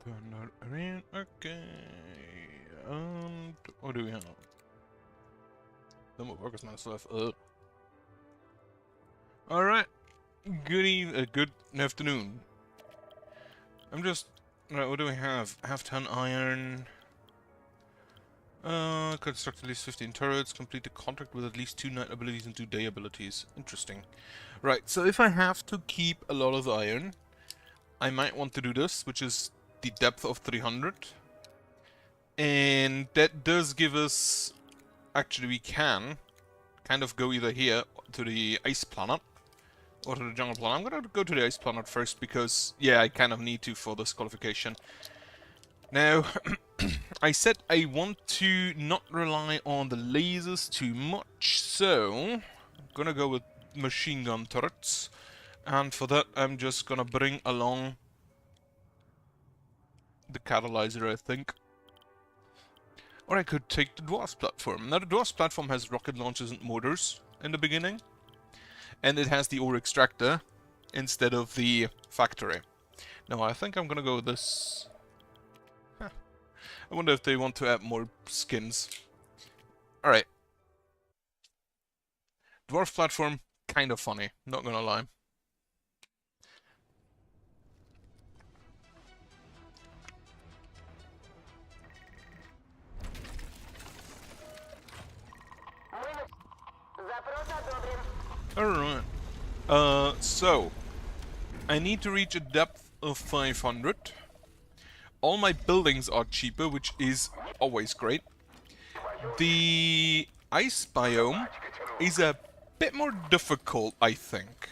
Turn that around. Okay. And what do we have? No more workers now left. Alright. Good afternoon. I'm just... Right, what do we have? Half ton iron. Construct at least 15 turrets. Complete the contract with at least 2 night abilities and 2 day abilities. Interesting. Right, so if I have to keep a lot of iron, I might want to do this, which is the depth of 300. And that does give us... Actually, we can kind of go either here to the ice planet or to the jungle planet. I'm gonna go to the ice planet first because, yeah, I kind of need to for this qualification. Now, I said I want to not rely on the lasers too much, so I'm gonna go with machine gun turrets. And for that, I'm just gonna bring along the catalyzer, I think. Or I could take the Dwarfs platform. Now, the Dwarfs platform has rocket launchers and motors in the beginning. And it has the ore extractor instead of the factory. Now, I think I'm gonna go with this. Huh. I wonder if they want to add more skins. Alright. Dwarf platform, kind of funny, not gonna lie. Alright. So I need to reach a depth of 500. All my buildings are cheaper, which is always great. The ice biome is a bit more difficult, I think.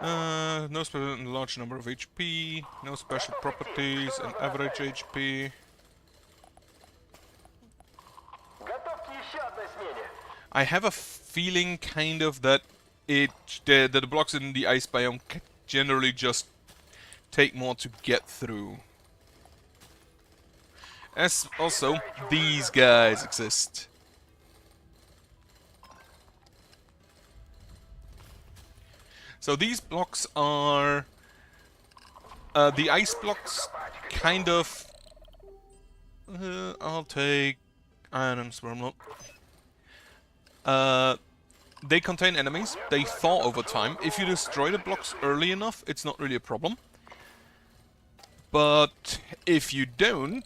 No special large number of HP, no special properties, and average HP. I have a feeling kind of that the blocks in the ice biome generally just take more to get through. As also, these guys exist. So these blocks are... the ice blocks kind of... I'll take... Iron Swarmlord. They contain enemies. They thaw over time. If you destroy the blocks early enough, it's not really a problem. But if you don't,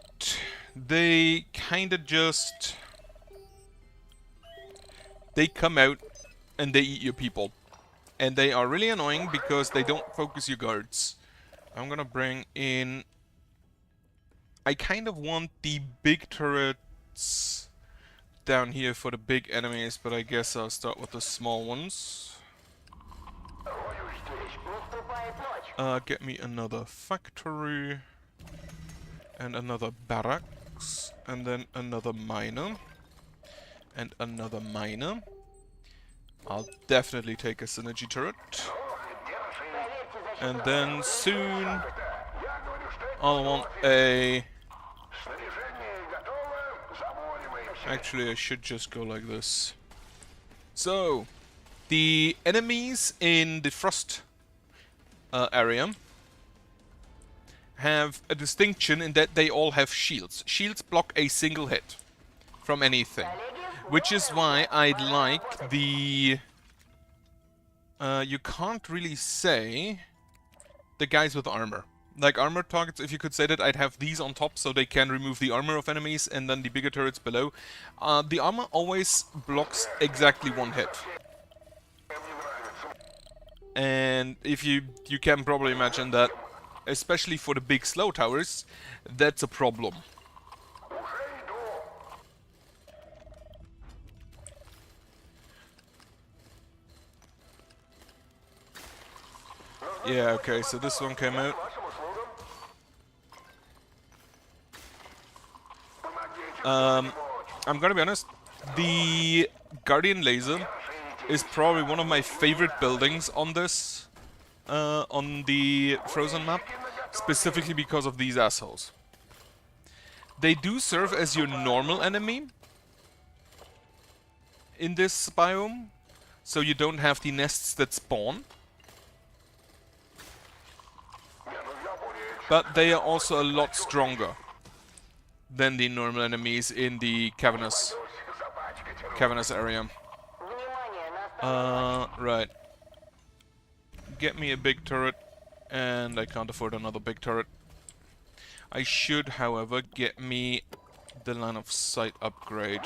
they kinda just... They come out and they eat your people. And they are really annoying because they don't focus your guards. I'm gonna bring in... I kind of want the big turrets down here for the big enemies, but I guess I'll start with the small ones. Get me another factory. And another barracks. And then another miner. And another miner. I'll definitely take a synergy turret. And then soon I'll want a... Actually, I should just go like this. So, the enemies in the frost area have a distinction in that they all have shields. Shields block a single hit from anything. Which is why I'd like the... you can't really say the guys with armor. Like armor targets, if you could say that, I'd have these on top so they can remove the armor of enemies and then the bigger turrets below. The armor always blocks exactly one hit. And if you can probably imagine that, especially for the big slow towers, that's a problem. Yeah, okay, so this one came out. I'm gonna be honest, the Guardian Laser is probably one of my favorite buildings on this, on the Frozen map, specifically because of these assholes. They do serve as your normal enemy in this biome, so you don't have the nests that spawn. but they are also a lot stronger than the normal enemies in the cavernous area. Right. Get me a big turret, and I can't afford another big turret. I should, however, get me the line of sight upgrade.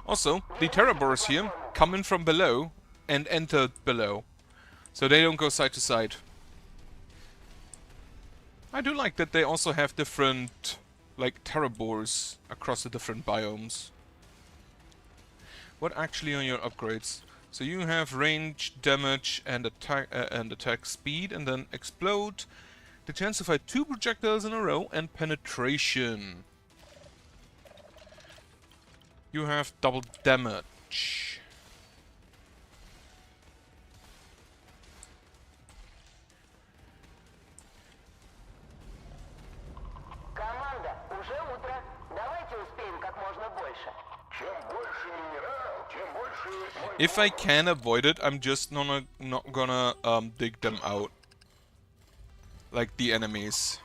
Also, the Terrorboars here come in from below and enter below, so they don't go side to side. I do like that they also have different, like, Terrorboars across the different biomes. What actually are your upgrades? So you have range, damage, and attack speed, and then explode. The chance to fire 2 projectiles in a row, and penetration. You have double damage. Команда, уже утро. Давайте успеем как можно больше. If I can avoid it, I'm just not gonna dig them out. Like the enemies.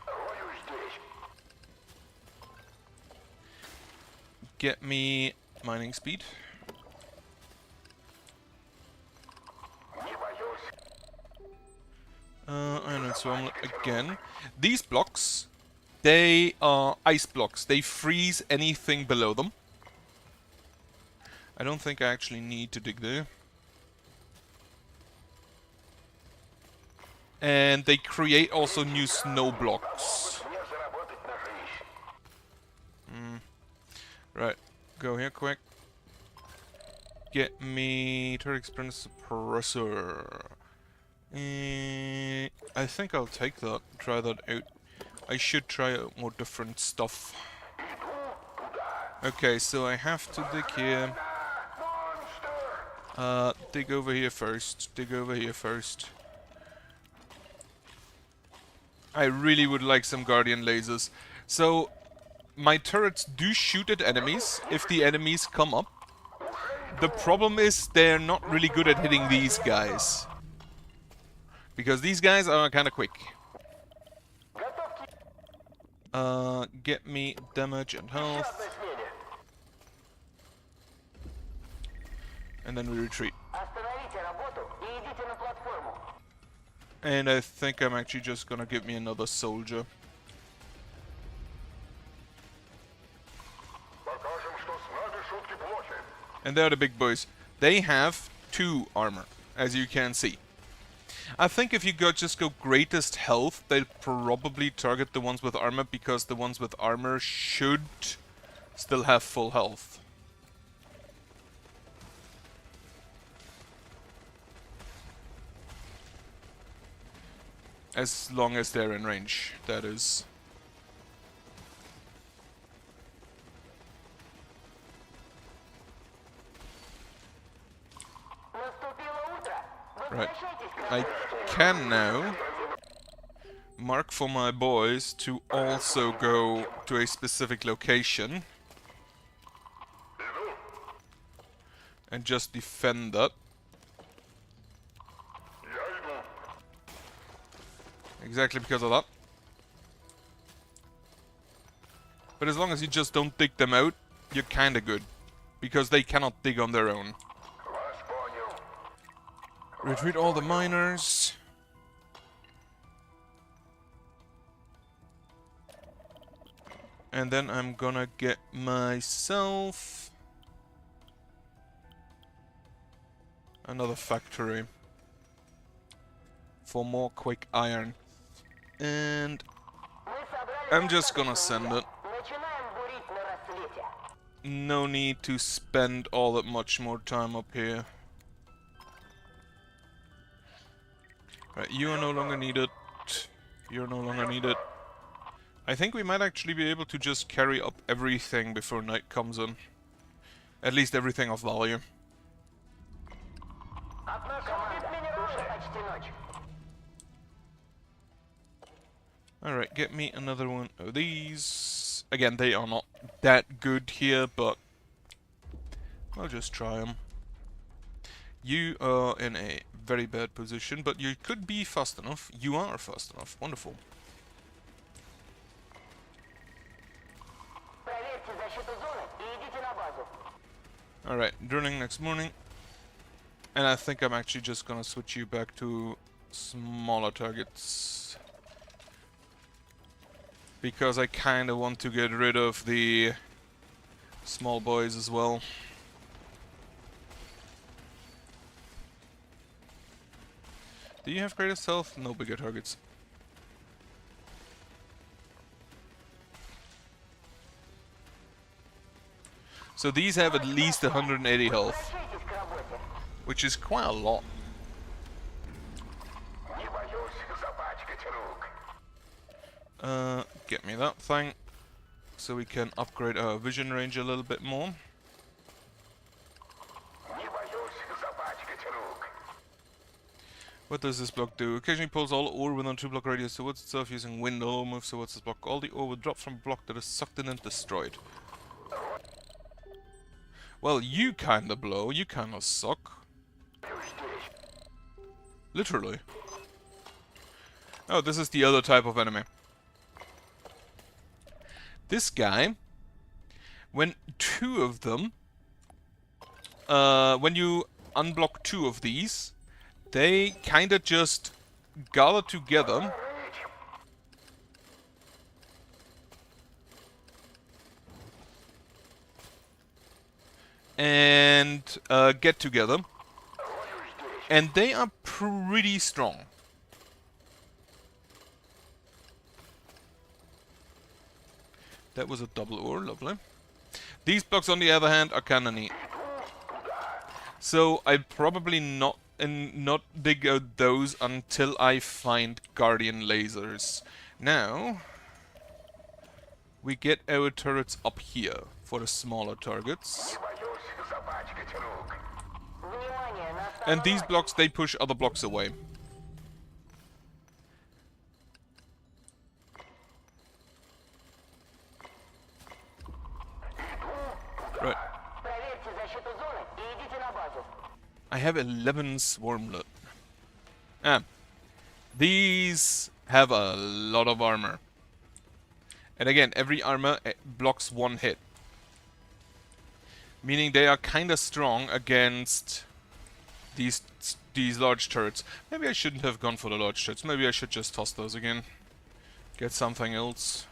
Get me mining speed. Iron and Swarm again. These blocks, they are ice blocks. They freeze anything below them. I don't think I actually need to dig there. And they create also new snow blocks. Right, go here quick. Get me turret experience suppressor. I think I'll take that, try that out. I should try out more different stuff. Okay, so I have to dig here. Dig over here first. Dig over here first. I really would like some Guardian lasers. So, my turrets do shoot at enemies if the enemies come up. The problem is they're not really good at hitting these guys. Because these guys are kind of quick. Get me damage and health. And then we retreat. And I think I'm actually just gonna give me another soldier. And they're the big boys. They have 2 armor, as you can see. I think if you just go greatest health, they'll probably target the ones with armor, because the ones with armor should still have full health. As long as they're in range, that is. Right. I can now mark for my boys to also go to a specific location and just defend that. Exactly because of that. But as long as you just don't dig them out, you're kinda good. Because they cannot dig on their own. Retreat all the miners. And then I'm gonna get myself another factory for more quick iron. And I'm just gonna send it. No need to spend all that much more time up here. Right, you are no longer needed. You're no longer needed. I think we might actually be able to just carry up everything before night comes in. At least everything of value. Alright, get me another one of these. Again, they are not that good here, but I'll just try them. You are in a very bad position, but you could be fast enough. You are fast enough. Wonderful. Проверьте защиту зоны и идите на базу. Alright, drilling next morning. And I think I'm actually just gonna switch you back to smaller targets. Because I kinda want to get rid of the small boys as well. Do you have greatest health? No bigger targets. So these have at least 180 health, Возвращайтесь к работе. which is quite a lot. Не боюсь запачкать рук. Get me that thing, so we can upgrade our vision range a little bit more. Не боюсь запачкать рук. What does this block do? Occasionally pulls all ore within 2 block radius towards itself using wind. All moves towards this block. All the ore will drop from a block that is sucked in and destroyed. Well, you kinda blow. You kinda suck. Literally. Oh, this is the other type of enemy. This guy, when two of them, when you unblock two of these, they kinda just gather together and get together, and they are pretty strong. That was a double ore, lovely. These blocks, on the other hand, are kinda neat. So I'd probably not dig out those until I find Guardian lasers. Now we get our turrets up here for the smaller targets. Не боюсь запачкать рук. Внимание на And these остановке. blocks, they push other blocks away. Right. Проверьте защиту зоны и идите на базу. I have 11 swarmlet. These have a lot of armor. And again, every armor blocks one hit. Meaning they are kinda strong against these large turrets. Maybe I shouldn't have gone for the large turrets. Maybe I should just toss those again. Get something else.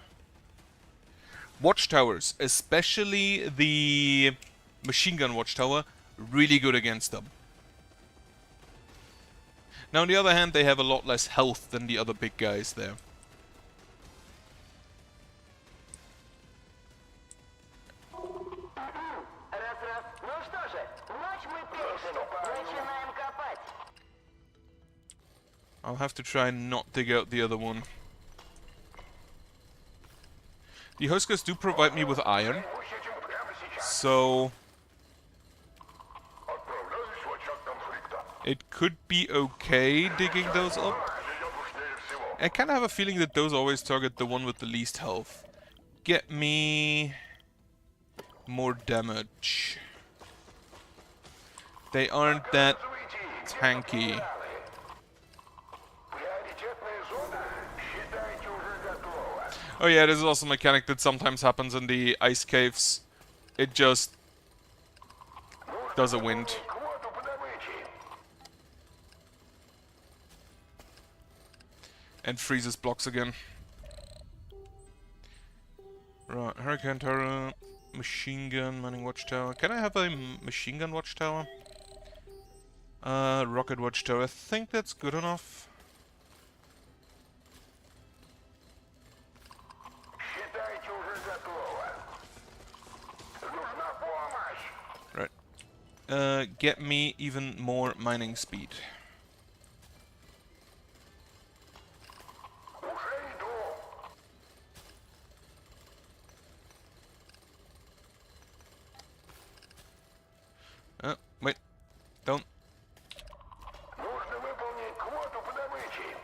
Watchtowers, especially the machine gun watchtower, really good against them. Now on the other hand, they have a lot less health than the other big guys there. Раз-раз. Ну что же, ночь мы пережили. Начинаем копать. I'll have to try and not dig out the other one. The Huskers do provide me with iron, Пусть этим прямо сейчас. so Отправляюсь в очаг конфликта. it could be okay digging those up. Идет быстрее всего. I kind of have a feeling that those always target the one with the least health. Get me more damage. They aren't that tanky. Приоритетная зона, считайте, уже готова. Oh yeah, this is also a mechanic that sometimes happens in the ice caves. It just does a wind. Квоту по добыче. And freezes blocks again. Right, Hurricane Tower, Machine Gun, Mining Watchtower. Can I have a Machine Gun Watchtower? Rocket Watchtower. I think that's good enough. Считайте, уже готова. Нужна помощь. Right. Get me even more mining speed. Уже иду. Wait. Don't. Нужно выполнить квоту по добыче.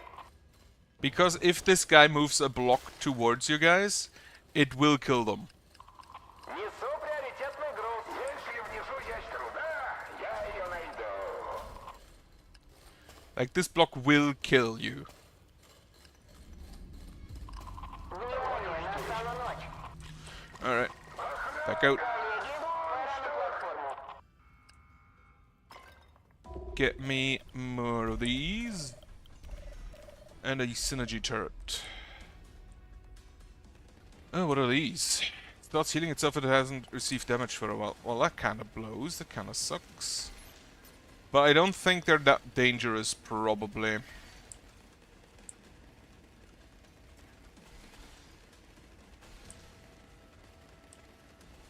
Because if this guy moves a block towards you guys, it will kill them. Несу приоритетный груз. Если внизу есть руда, я ее найду. Like, this block will kill you. Внимание, настала ночь. Alright. Back out. Коллеги, пора на платформу. Get me more of these. And a synergy turret. Oh, what are these? Starts healing itself if it hasn't received damage for a while. Well, that kind of blows. That kind of sucks. But I don't think they're that dangerous, probably.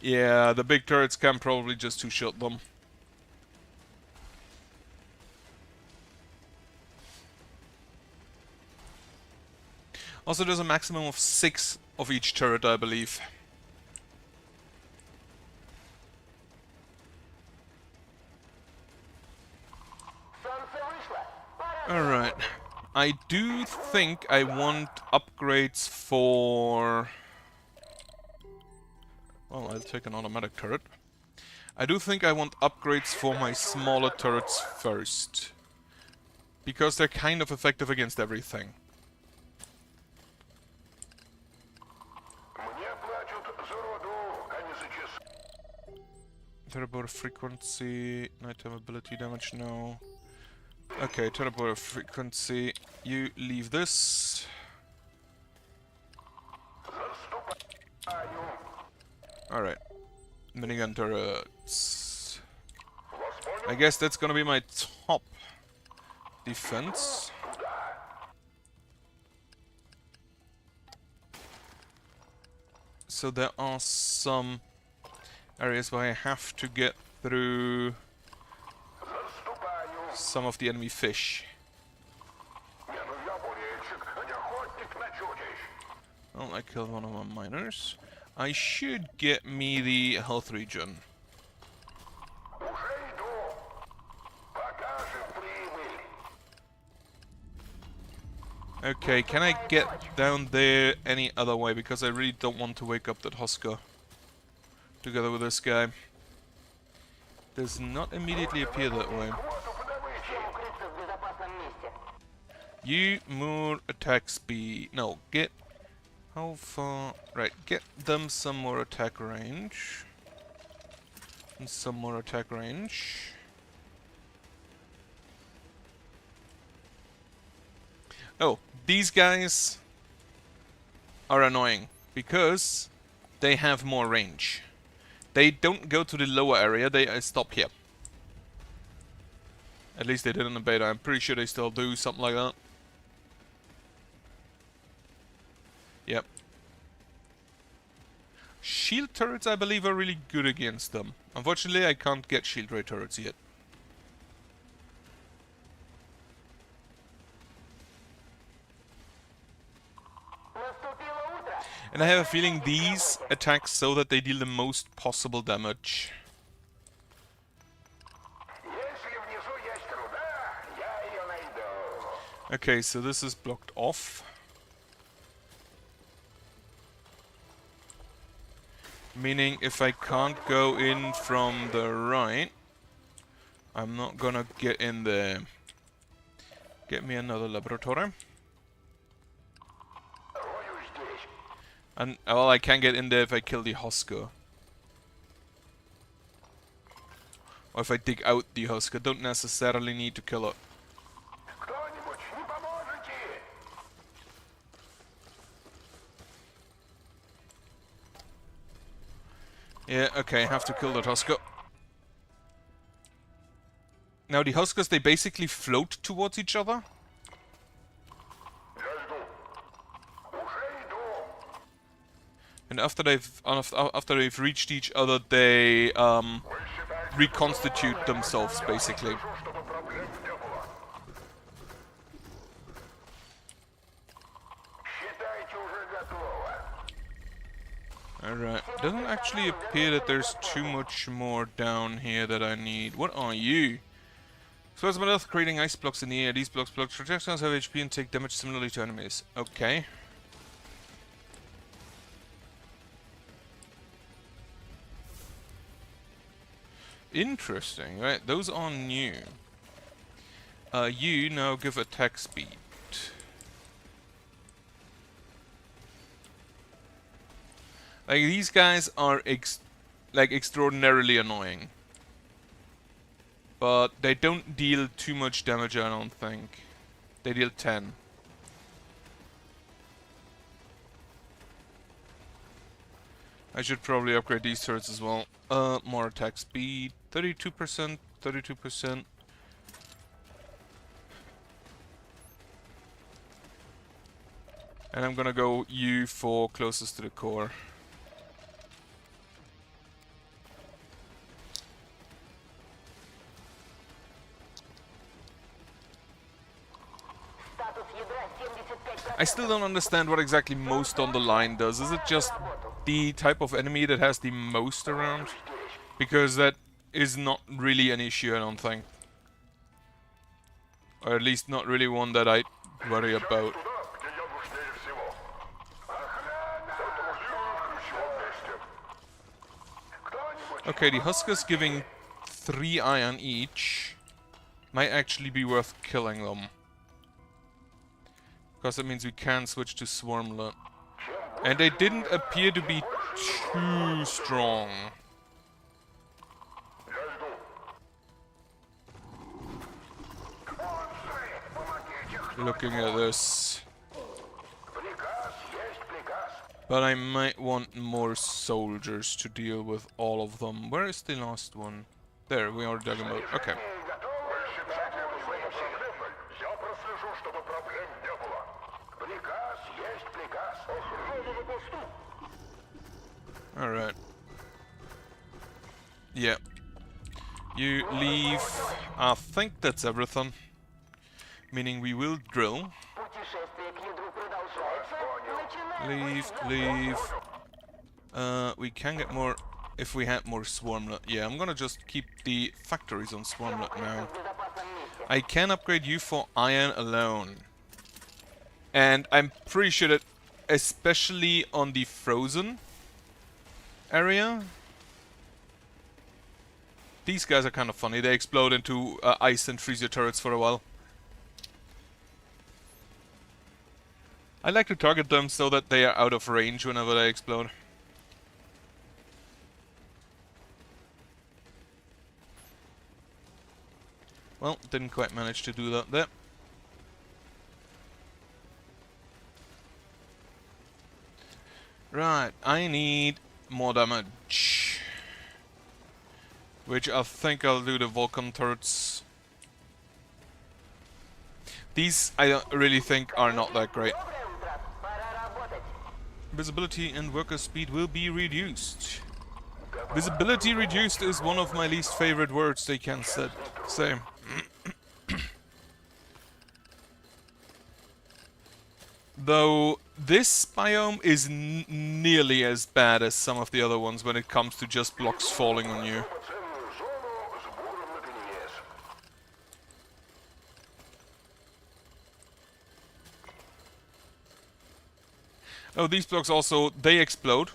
Yeah, the big turrets can probably just two-shot them. Also, there's a maximum of 6 of each turret, I believe. Солнце вышло. Пора. Alright. I do think I want upgrades for... Well, I'll take an automatic turret. I do think I want upgrades for my smaller turrets first. Because they're kind of effective against everything. Мне платят за роду, а не за часы. Turret frequency, nighttime ability damage, no. Okay, turret frequency, you leave this. Заступаю. Alright. Minigun turrets. Вас понял? I guess that's gonna be my top defense. So there are some areas where I have to get through Заступаю. some of the enemy fish. Не, ну я болельщик, а не охотник на чудищ. Well, I killed one of my miners. I should get me the health regen. Уже иду. Покажем прибыль. Okay, can I get down there any other way? Because I really don't want to wake up that Husker together with this guy. Does not immediately appear that way. Квоту по добыче. Чем укрыться в безопасном месте? You more attack speed. No, get... How far... Right, get them some more attack range. And some more attack range. Oh, these guys are annoying because they have more range. They don't go to the lower area, they stop here. At least they did in the beta, I'm pretty sure they still do something like that. Yep. Shield turrets, I believe, are really good against them. Unfortunately, I can't get shield ray turrets yet. Наступило утро. And I have a feeling these attack so that they deal the most possible damage. Если внизу есть руда, я ее найду. Okay, so this is blocked off. Meaning if I can't go in from the right, I'm not gonna get in there. Get me another laboratory. Рою здесь. And, well, I can get in there if I kill the Husker. Or if I dig out the Husker. Don't necessarily need to kill it. Кто-нибудь не поможете? Yeah, okay, I have to kill that Husker. Now the Huskers, they basically float towards each other. Я иду. Уже иду. And after they've reached each other, they Вы считаете, reconstitute themselves basically. чтобы проблем не было? Считайте уже готово. Alright, doesn't actually appear that there's too much more down here that I need. What are you? So as my health, creating ice blocks in the air. These blocks projectiles have HP and take damage similarly to enemies. Okay. Interesting, right? Those are new. You now give attack speed. Like, these guys are extraordinarily annoying. But they don't deal too much damage, I don't think. They deal 10. I should probably upgrade these turrets as well. More attack speed. 32%, 32%. And I'm gonna go U for closest to the core. Статус ядра 75%. I still don't understand what exactly most on the line does. Is it just the type of enemy that has the most around? Because that is not really an issue, I don't think. Or at least not really one that I worry about. Туда, где я нужнее всего. Охрана! Патрулируют в ключевом месте. Кто-нибудь... Okay, the Huskers giving 3 iron each might actually be worth killing them. Because that means we can switch to Swarmlet. And they didn't appear to be too strong. Я иду. Концы, помогите, Looking at this. Приказ есть приказ. But I might want more soldiers to deal with all of them. Where is the last one? There, we already dug him out. Okay. Готовы? Считайте это своей проблемой. Я прослежу, чтобы проблем не было. Приказ есть приказ. Охрана на посту. Alright. Yeah. You leave. I think that's everything. Meaning we will drill. Путешествие к ядру продолжается. Leave, leave. We can get more if we had more Swarmlet. Yeah, I'm gonna just keep the factories on Swarmlet now. В безопасном месте. I can upgrade you for iron alone. And I'm pretty sure that especially on the frozen area, these guys are kind of funny. They explode into ice and freeze your turrets for a while. I like to target them so that they are out of range whenever they explode. Well, didn't quite manage to do that there. Right, I need more damage. Which I think I'll do the Vulcan turrets. These, I don't really think, are not that great. Доброе утро. Пора работать. Visibility and worker speed will be reduced. Visibility reduced is one of my least favorite words they can say. Though this biome is nearly as bad as some of the other ones when it comes to just blocks falling on you. Ценную зону с буром наперевес. Oh, these blocks also, they explode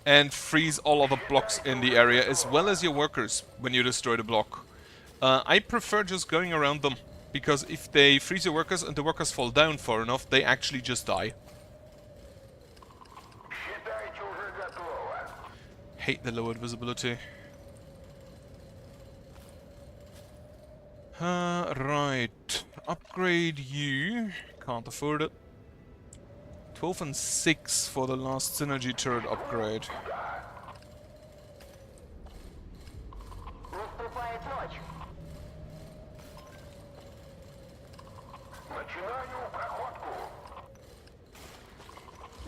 and freeze all other blocks in the area, as well as your workers when you destroy the block. I prefer just going around them, because if they freeze your workers and the workers fall down far enough, they actually just die. Считайте уже готово. Hate the lowered visibility. Right. Upgrade you. Can't afford it. 12 and 6 for the last synergy turret upgrade. Наступает ночь. Начинаю проходку.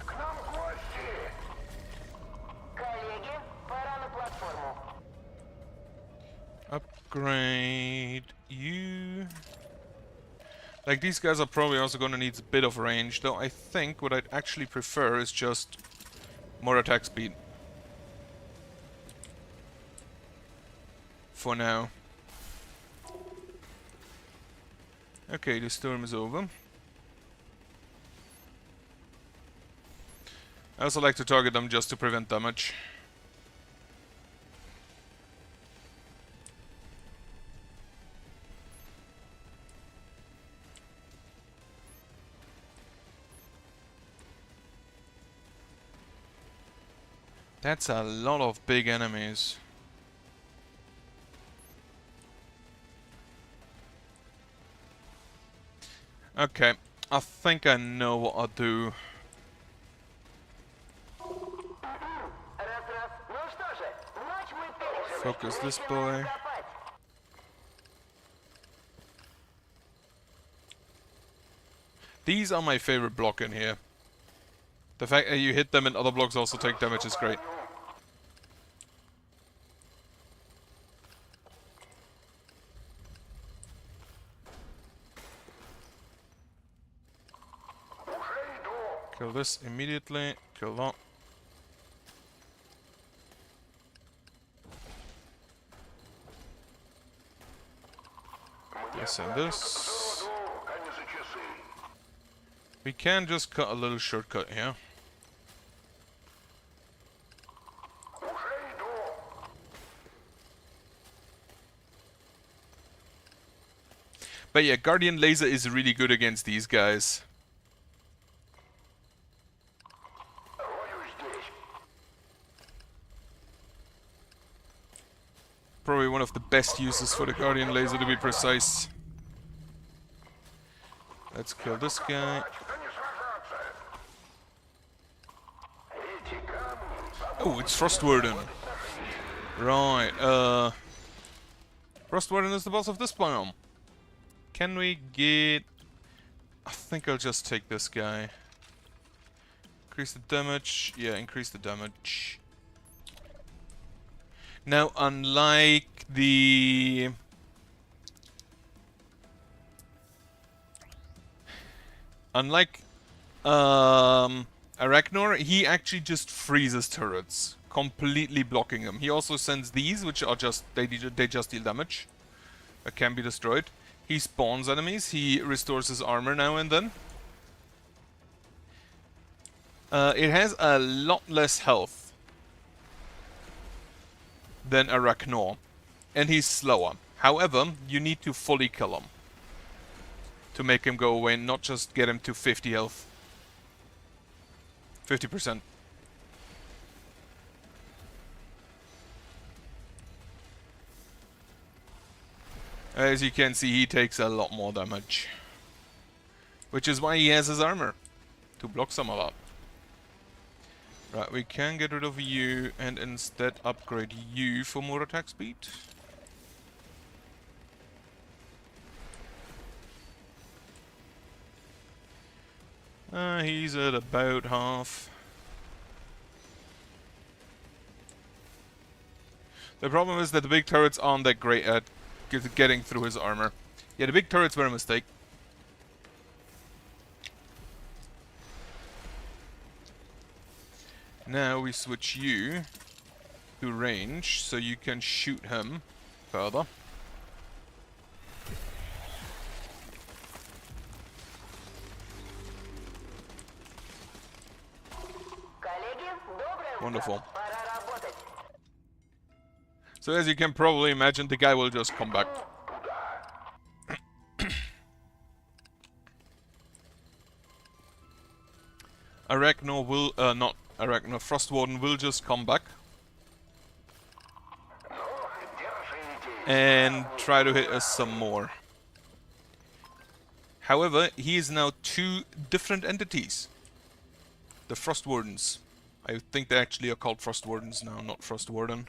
К нам гости. Коллеги, пора на платформу. Upgrade you. Like, these guys are probably also going to need a bit of range, though I think what I'd actually prefer is just more attack speed. For now. Okay, the storm is over. I also like to target them just to prevent damage. That's a lot of big enemies. Okay, I think I know what I'll do. Раз-раз. Ну что же, ночь мы пережили. Focus this Начинаем boy. копать. These are my favorite block in here. The fact that you hit them and other blocks also take damage is great. Kill this immediately. Kill that. This and this. We can just cut a little shortcut here. But yeah, Guardian Laser is really good against these guys. Probably one of the best uses for the Guardian Laser, to be precise. Let's kill this guy. Oh, it's Frost Warden. Right, Frost Warden is the boss of this biome. Can we get... I think I'll just take this guy. Increase the damage. Yeah, increase the damage. Now, unlike the... Arachnor, he actually just freezes turrets, completely blocking them. He also sends these, which are just... they just deal damage. That can be destroyed. He spawns enemies, he restores his armor now and then. It has a lot less health than Arachnor, and he's slower. However, you need to fully kill him to make him go away, not just get him to 50 health. 50%. As you can see, he takes a lot more damage. Which is why he has his armor, to block some of that. Right, we can get rid of you and instead upgrade you for more attack speed. He's at about half. The problem is that the big turrets aren't that great at getting through his armor. Yeah, the big turrets were a mistake. Now we switch you to range, so you can shoot him further. Wonderful. So as you can probably imagine, the guy will just come back. Arachnor will, not Arachnor, Frost Warden will just come back. And try to hit us some more. However, he is now two different entities. The Frost Wardens. I think they actually are called Frost Wardens now, not Frost Warden.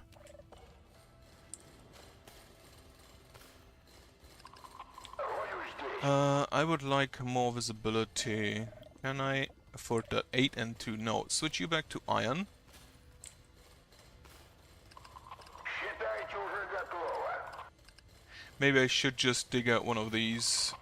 I would like more visibility. Can I afford that? 8 and 2. No. Switch you back to Iron. Maybe I should just dig out one of these.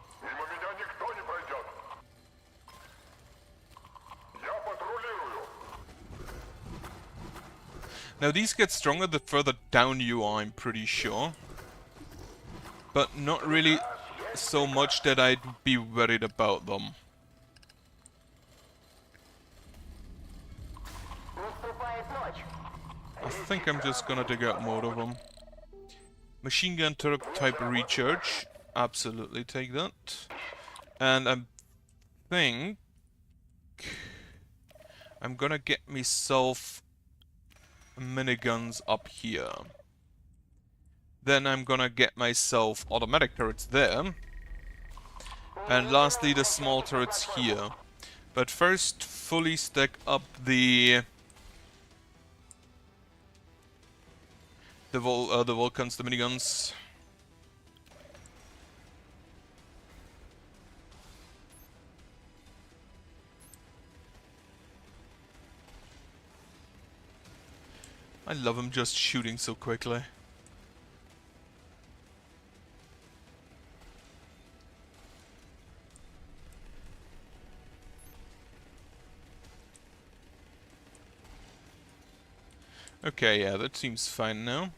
Now these get stronger the further down you are, I'm pretty sure. But not really so much that I'd be worried about them. I think I'm just gonna dig out more of them. Machine gun turret type recharge. Absolutely take that. And I think I'm gonna get myself miniguns up here. Then I'm gonna get myself automatic turrets there. And lastly, the small turrets here. But first, fully stack up the Vulcans, the miniguns. I love him just shooting so quickly. Okay, yeah, that seems fine now.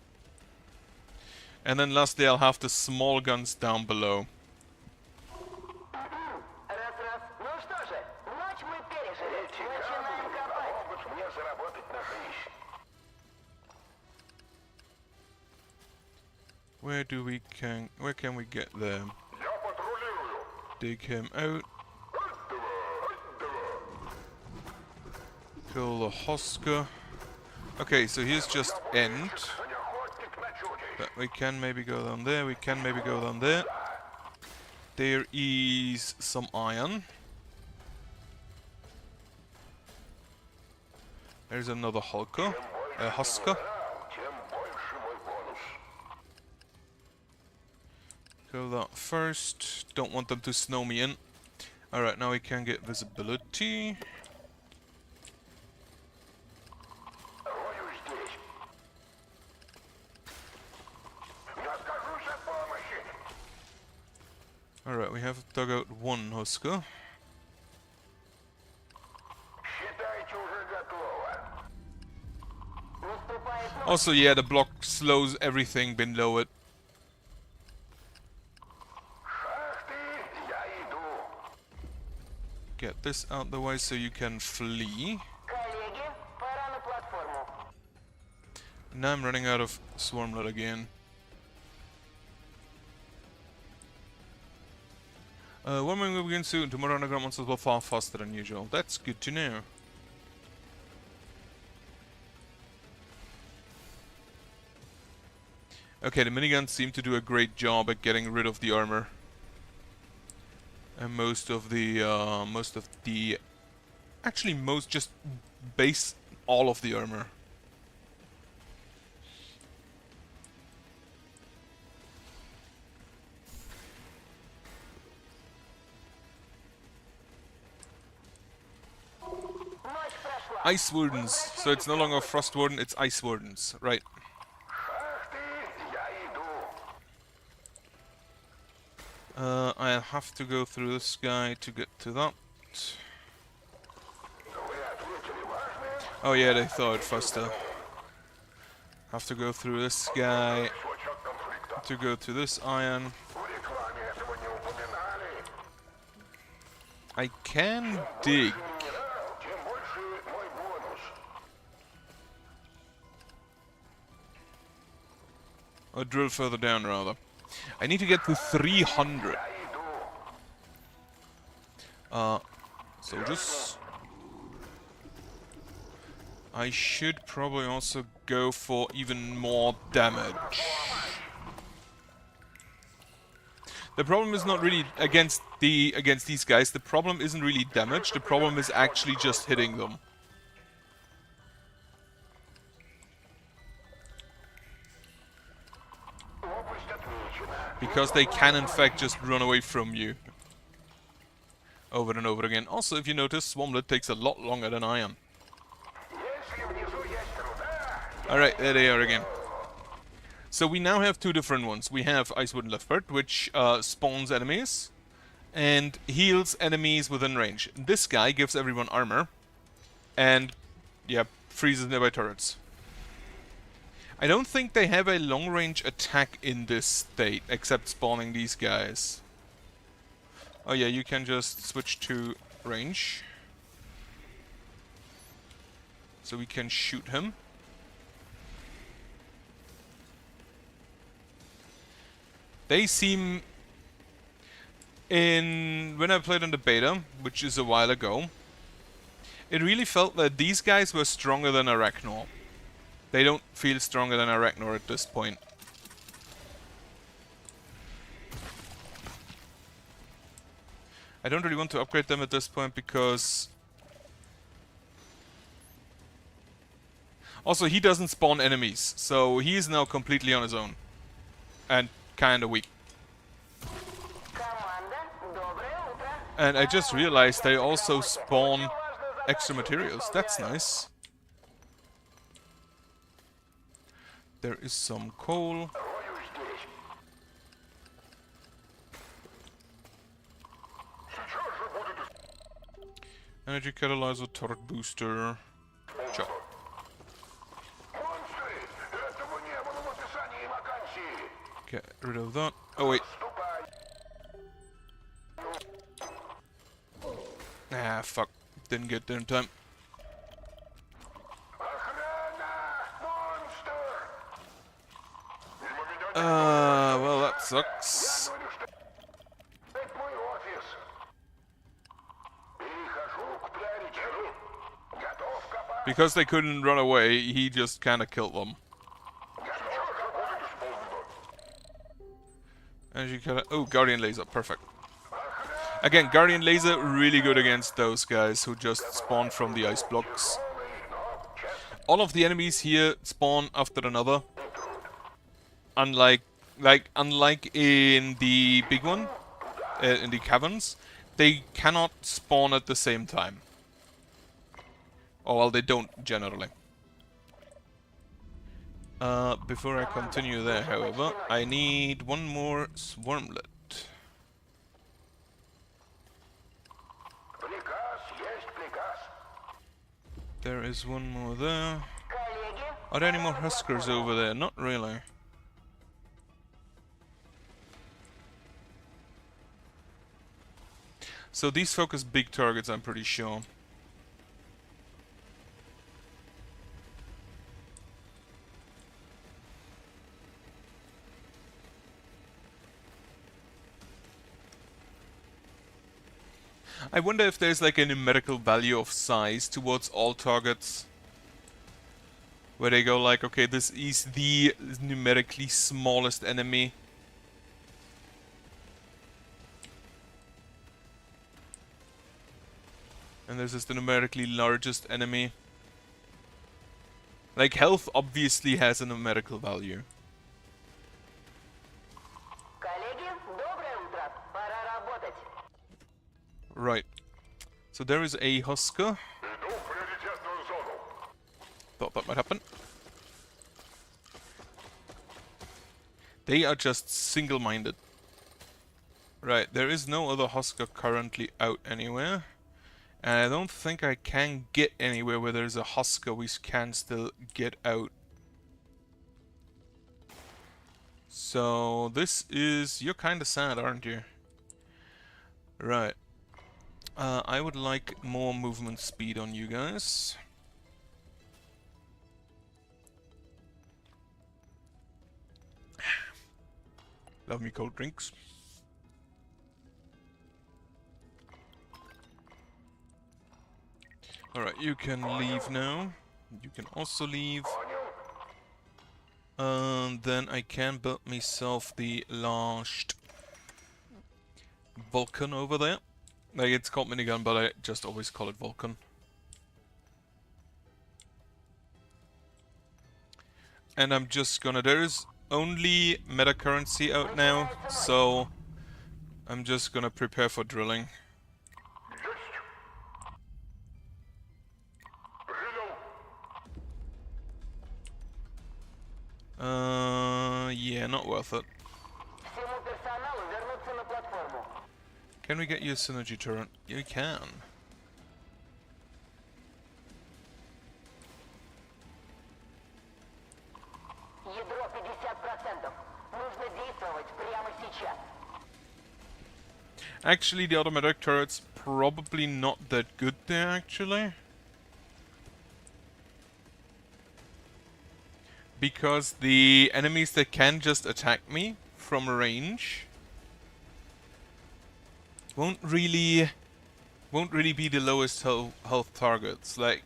And then lastly, I'll have the small guns down below. Раз-раз. Ну что же, ночь мы пережили. Начинаем копать. Помогут мне заработать на жизнь. Where can we get there? Я патрулирую. Dig him out. Kill the Hosker. Okay, so here's just end. Ты охотник на чудищ. But we can maybe go down there, we can maybe go down there. There is some iron. There's another Husker. Husker. Тем больше мой бонус. Kill that first. Don't want them to snow me in. Alright, now we can get visibility. Рою здесь. Я скажусь о помощи. Alright, we have dug out one Husker. Считайте уже готово. Наступает ночь. Also, yeah, the block slows everything below it. Шахты, я иду. Get this out the way so you can flee. Коллеги, пора на платформу. Now I'm running out of Swarmlet again. Warming will begin soon. Tomorrow underground monsters will fall faster than usual. That's good to know. Okay, the miniguns seem to do a great job at getting rid of the armor. And just base all of the armor. Ночь прошла. Ice Wardens. So it's no longer Frost Warden, it's Ice Wardens. Right. Шахты, я иду. I'll have to go through this guy to get to that. Вы ответили важное. Oh yeah, they thought it faster. Have to go through this guy Сводчик конфликта. to go to this iron. В рекламе этого не упоминали. I can dig. Минерал, тем больше мой бонус. Or drill further down, rather. I need to get to 300. Я иду. Soldiers. I should probably also go for even more damage. The problem is not really against these guys. The problem isn't really damage. The problem is actually just hitting them. Область отмечена. Because they can in fact just run away from you. Over and over again. Also, if you notice, Swarmlet takes a lot longer than Iron. Если внизу есть руда, Alright, there they are again. So we now have two different ones. We have Icewood and Leftbird, which spawns enemies and heals enemies within range. This guy gives everyone armor and, yeah, freezes nearby turrets. I don't think they have a long-range attack in this state, except spawning these guys. Oh yeah, you can just switch to range. So we can shoot him. They seem... When I played on the beta, which is a while ago, it really felt that these guys were stronger than Arachnor. They don't feel stronger than Arachnor at this point. I don't really want to upgrade them at this point because... Also, he doesn't spawn enemies, so he is now completely on his own. And kinda weak. Команда, доброе утро. And I just realized they also spawn extra materials. That's nice. There is some coal. Рою здесь. Сейчас же будет Energy catalyzer, turret booster. Chop. монстры! Этого не было в описании вакансии! Get rid of that. Oh wait. Ступай! Ah, fuck. Didn't get there in time. Охрана! Монстр! Мимо меня Well, that sucks. говорю, что это мой офис. Перехожу к приоритету. Готов копать. Because they couldn't run away, he just kinda killed them. Сейчас же будет исполнено. Energy cata- oh, Guardian Laser, perfect. Again, Guardian Laser really good against those guys who just spawn from the ice blocks. All of the enemies here spawn after another. Unlike in the big one, in the caverns, they cannot spawn at the same time. Or well, they don't generally. Before I continue there, however, I need one more swarmlet. Приказ есть приказ. There is one more there. Коллеги, Are there any more huskers over there? Not really. So these focus big targets, I'm pretty sure. I wonder if there's like a numerical value of size towards all targets. Where they go like, okay, this is the numerically smallest enemy. And this is the numerically largest enemy. Like, health obviously has a numerical value. коллеги, доброе утро. Пора работать. Right. So there is a Husker. Иду в приоритетную зону. Thought that might happen. They are just single-minded. Right, there is no other Husker currently out anywhere. And I don't think I can get anywhere where there's a Husker we can still get out. So this is... You're kinda sad, aren't you? Right. I would like more movement speed on you guys. Love me cold drinks. Alright, you can leave now. You can also leave. And then I can build myself the launched Vulcan over there. Like, it's called minigun, but I just always call it Vulcan. And I'm just gonna... There's only meta currency out now, so I'm just gonna prepare for drilling. Yeah, not worth it. Всему персоналу вернуться на платформу. Can we get you a synergy turret? You can. Ядро 50%. Нужно действовать прямо сейчас. Actually, the automatic turret's probably not that good there, actually. Because the enemies that can just attack me from range won't really be the lowest health targets, like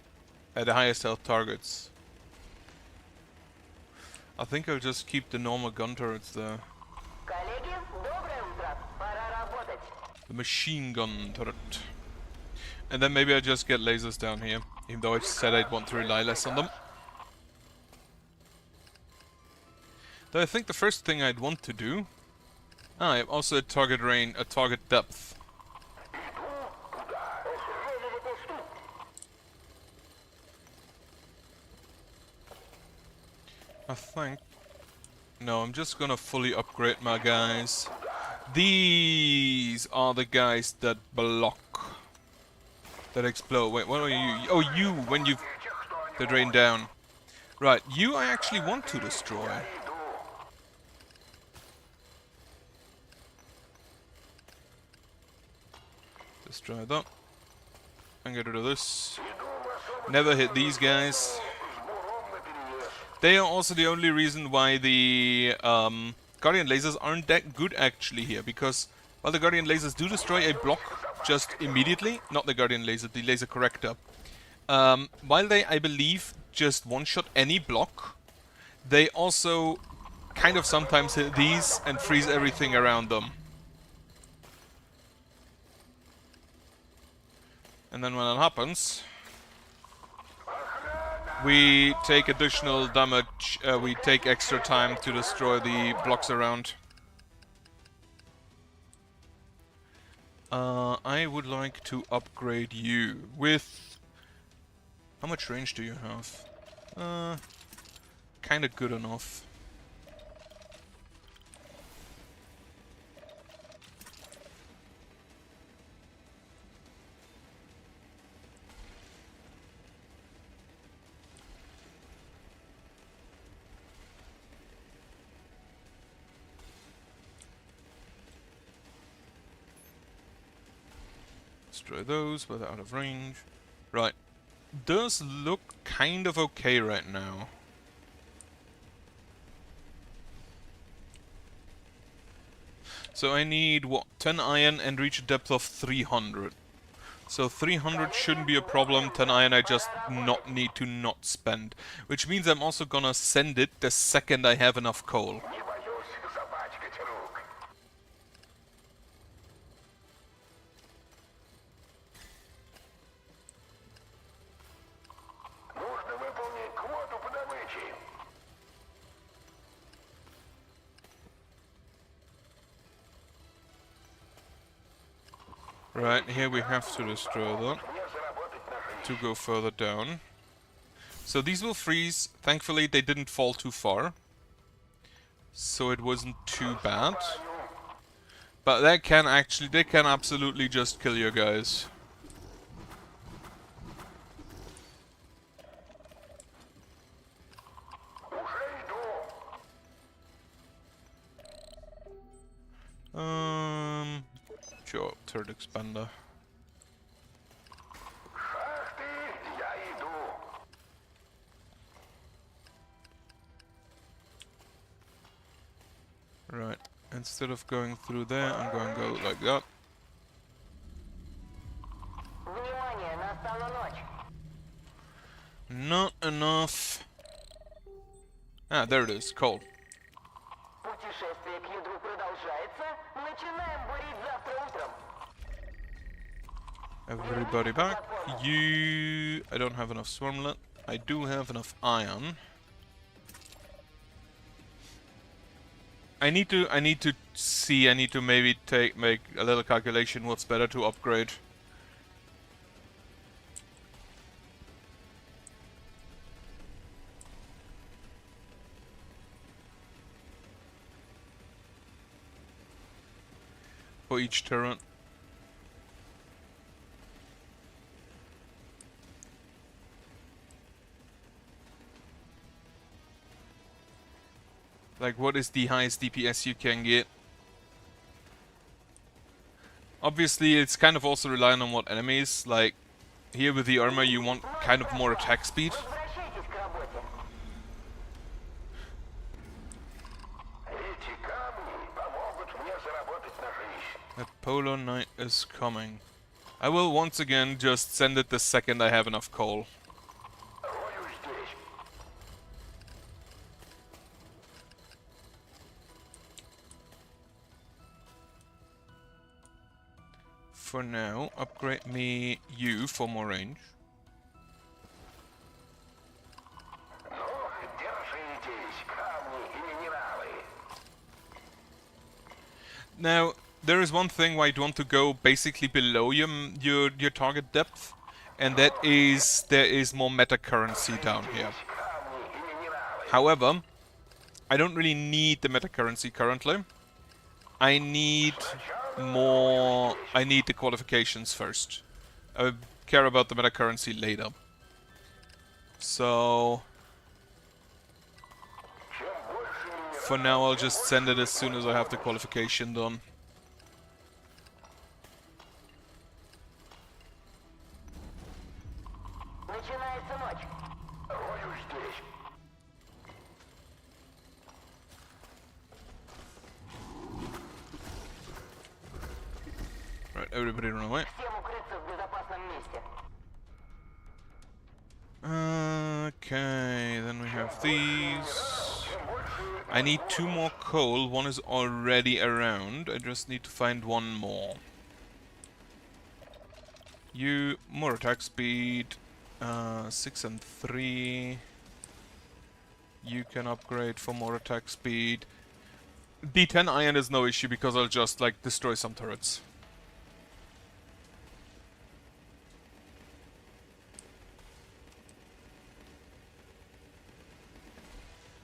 the highest health targets. I think I'll just keep the normal gun turrets there. Коллеги, доброе утро. Пора работать. The machine gun turret. And then maybe I just get lasers down here, even though I said I'd want to rely less on them. Though I think the first thing I'd want to do... I am also at target range, at target depth. I think... No, I'm just gonna fully upgrade my guys. These are the guys that block. That explode. Wait, what are you? Oh, you, when you... They drain down. Right, you I actually want to destroy. Destroy that. And get rid of this. Never hit these guys. They are also the only reason why the Guardian lasers aren't that good actually here, because while the Guardian lasers do destroy a block just immediately, not the Guardian laser, the laser corrector, while they, I believe, just one-shot any block, they also kind of sometimes hit these and freeze everything around them. And then when that happens, we take additional damage, we take extra time to destroy the blocks around. I would like to upgrade you with... How much range do you have? Kinda good enough. Destroy those, but they're out of range. Right. Does look kind of okay right now. So I need, what, 10 iron and reach a depth of 300. So 300 shouldn't be a problem, 10 iron I just need to not spend. Which means I'm also gonna send it the second I have enough coal. Right, here we have to destroy that to go further down. So these will freeze. Thankfully they didn't fall too far, so it wasn't too bad. But they can absolutely just kill your guys. Sure, turret expander. Right, instead of going through there, I'm going to go like that. Внимание, настала ночь. Not enough. Ah, there it is, coal. Путешествие к ядру продолжается. Начинаем бурить завтра утром. Everybody back. You... I don't have enough swarmlet. I do have enough iron. I need to see, I need to maybe make a little calculation what's better to upgrade. For each turret. Like, what is the highest DPS you can get? Obviously, it's kind of also relying on what enemies. Like, here with the armor, you want kind of more attack speed. Возвращайтесь к работе. Эти камни помогут мне заработать на жизнь. The Polar Knight is coming. I will once again just send it the second I have enough coal. Рою здесь. for now, upgrade me you for more range. Ну, держитесь, камни и минералы. Now, there is one thing why I'd want to go basically below your target depth, and that is there is more meta currency down here. Камни и минералы. However, I don't really need the meta currency currently. I need more. I need the qualifications first. I care about the meta currency later. So Чем больше минералов, for now, I'll just send it as soon as I have the qualification done. Начинается ночь. рою здесь. Right, everybody run away. Всем укрыться в безопасном месте. Okay, then we have these. I need 2 more coal. One is already around. I just need to find one more. You, more attack speed. 6 and 3. You can upgrade for more attack speed. D10 iron is no issue because I'll just like destroy some turrets.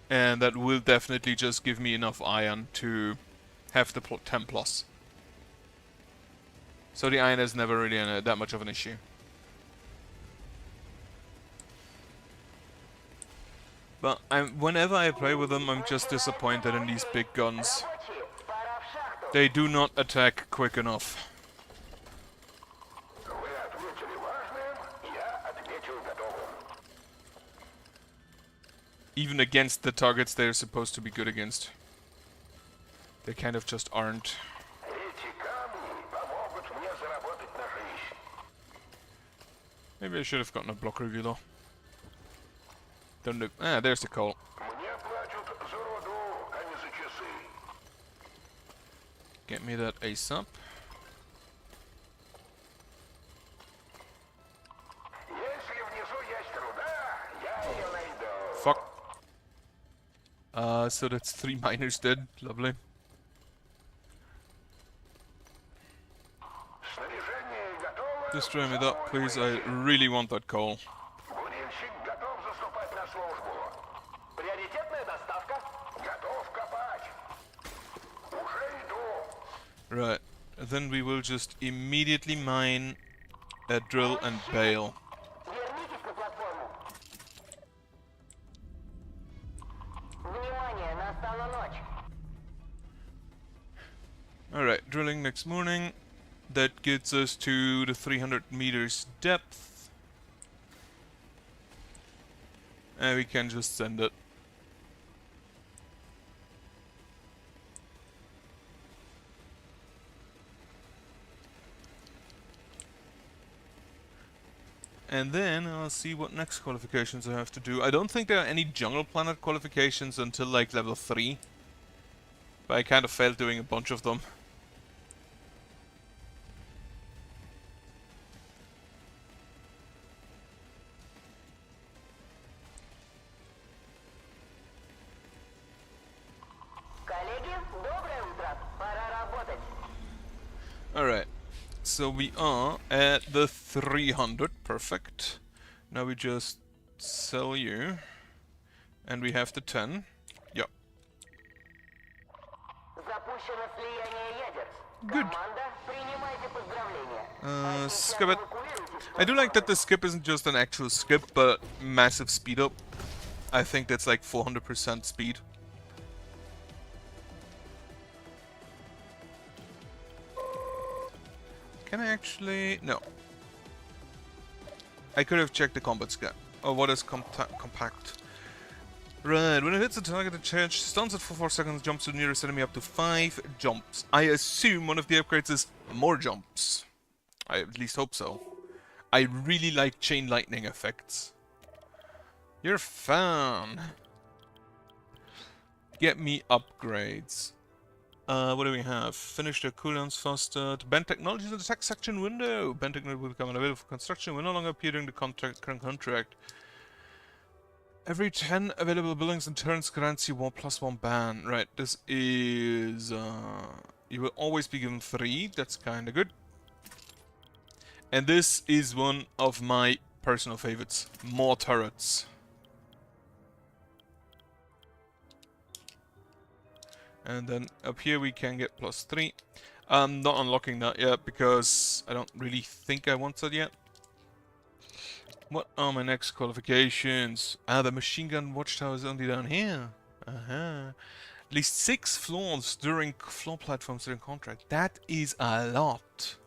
And that will definitely just give me enough iron to have the 10 plus. So the iron is never really that much of an issue. But whenever I play with them, I'm just disappointed in these big guns. Рабочие, пора в шахту. They do not attack quick enough. Вы ответили важным, я ответил готовым. Even against the targets they're supposed to be good against. They kind of just aren't. Эти камни помогут мне заработать на жизнь. Maybe I should have gotten a block regular. Don't look. Ah, there's the coal. Мне платят за руду, а не за часы. Get me that ace up. Если внизу есть руда, я ее найду. Fuck. So that's 3 miners dead. Lovely. Снаряжение готово. Destroy me that, please. I really want that coal. Бурильщик готов заступать на службу. Приоритетная доставка. Готов копать. Уже иду. Right. Then we will just immediately mine, drill and bale. Вернитесь на платформу. Внимание, настала ночь. Alright, drilling next morning. That gets us to the 300 meters depth. And we can just send it. And then I'll see what next qualifications I have to do. I don't think there are any jungle planet qualifications until like level 3. But I kind of failed doing a bunch of them. Коллеги, доброе утро. Пора работать. Alright, so we are at the 300, perfect. Now we just sell you, and we have the 10. Yep. Запущено слияние ядер. Good. Команда, принимайте поздравления. Skip it. I do like that the skip isn't just an actual skip, but massive speed up. I think that's like 400% speed. Can I actually... No. I could have checked the combat scan. Oh, what is compact? Right, when it hits a target, the charge stuns it for 4 seconds, jumps to the nearest enemy up to 5 jumps. I assume one of the upgrades is more jumps. I at least hope so. I really like chain lightning effects. You're a fan. Get me upgrades. What do we have? Finish their cooldowns faster. To ban technologies in the attack section window. Ban technology will become unavailable for construction. Will no longer appear during the current contract. Every 10 available buildings and turns grants you +1 ban. Right, this is... you will always be given 3. That's kinda good. And this is one of my personal favorites. More turrets. And then up here we can get +3. I'm not unlocking that yet because I don't really think I want that yet. What are my next qualifications? The machine gun watchtower is only down here. At least 6 floors during floor platforms during contract. That is a lot.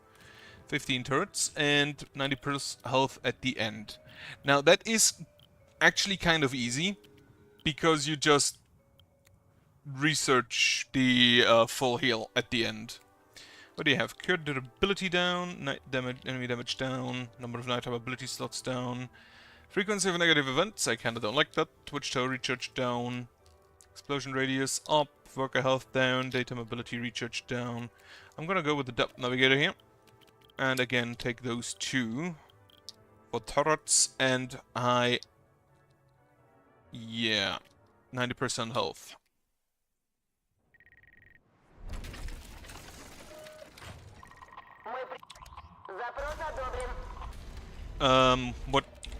15 turrets and 90% health at the end. Now that is actually kind of easy because you just research the full heal at the end. What do you have? Cure durability down, night damage, enemy damage down, number of nighttime ability slots down, frequency of negative events, I kinda don't like that, Twitch tower recharge down, explosion radius up, worker health down, daytime ability recharge down. I'm gonna go with the depth navigator here, and again take those 2 for turrets, and yeah, 90% health. Запрос одобрен.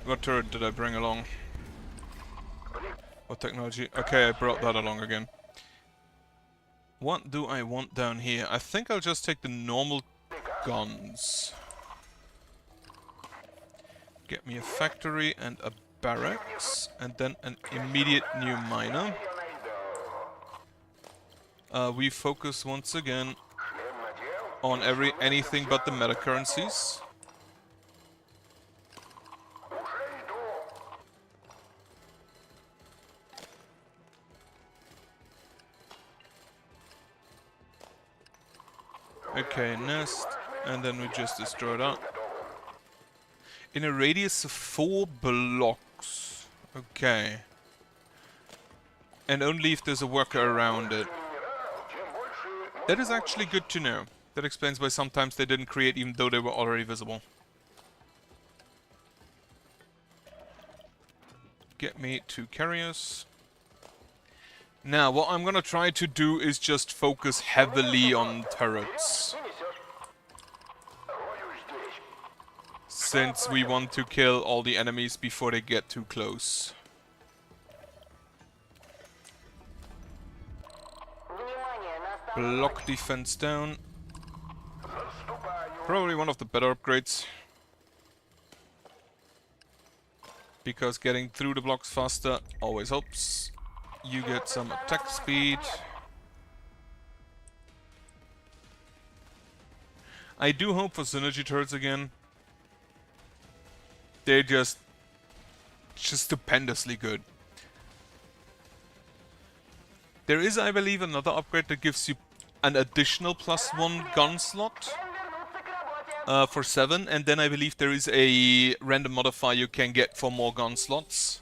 What turret did I bring along? What technology? Okay, I brought that along again. What do I want down here? I think I'll just take the normal guns. Get me a factory and a barracks, and then an immediate new miner. We focus once again on anything but the meta currencies. Okay, nest, and then we just destroy that. In a radius of 4 blocks. Okay. And only if there's a worker around it. That is actually good to know. That explains why sometimes they didn't create even though they were already visible. Get me 2 carriers. Now, what I'm gonna try to do is just focus heavily on turrets. Since we want to kill all the enemies before they get too close. Block defense down. Probably one of the better upgrades. Because getting through the blocks faster always helps. You get some attack speed. I do hope for synergy turrets again. They're just stupendously good. There is, I believe, another upgrade that gives you an additional +1 gun slot for 7, and then I believe there is a random modifier you can get for more gun slots.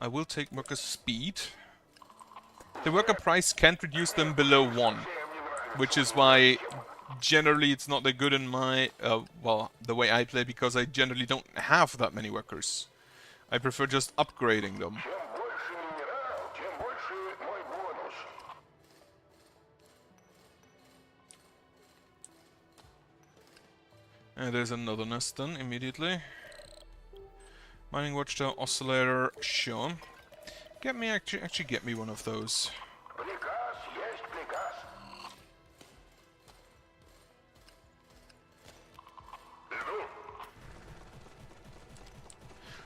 I will take worker speed. The worker price can't reduce them below 1, which is why generally it's not that good in my, well, the way I play, because I generally don't have that many workers. I prefer just upgrading them. And there's another nest then, immediately. Mining watchtower, oscillator, sure. Get me, actually get me one of those.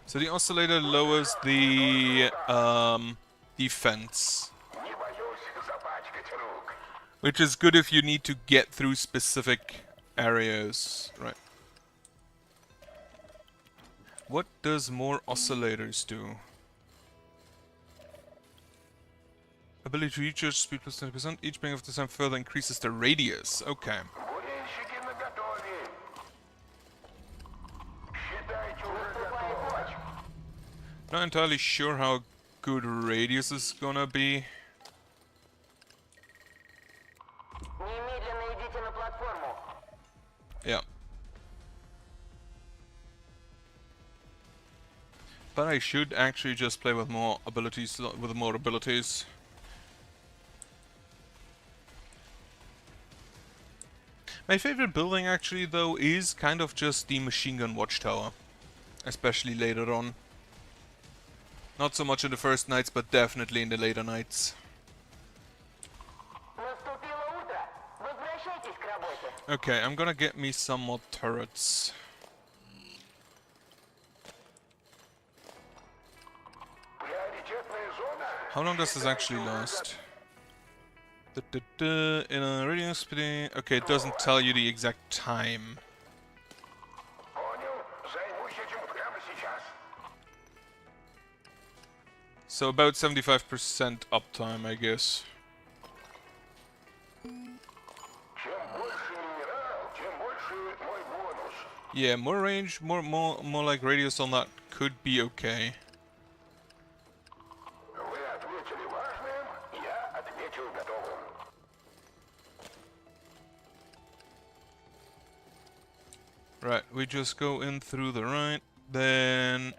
So the oscillator lowers the defense. Which is good if you need to get through specific areas, right? What does more oscillators do? Ability to recharge speed plus 20%. Each being of the time further increases the radius. Okay. Not entirely sure how good radius is gonna be. Немедленно идите на платформу. Yeah. But I should actually just play with more abilities, My favorite building actually though is kind of just the machine gun watchtower. Especially later on. Not so much in the first nights, but definitely in the later nights. Наступило утро. Возвращайтесь к работе. Okay, I'm gonna get me some more turrets. Приоритетная зона. How long does this actually last? In a radius speed. Okay, it doesn't tell you the exact time. Понял. Займусь этим прямо сейчас. So about 75% uptime, I guess. Чем больше минерал, тем больше мой бонус. Yeah, more range, more like radius on that could be okay. Вы ответили важным, я ответил готовым. Right, we just go in through the right. Then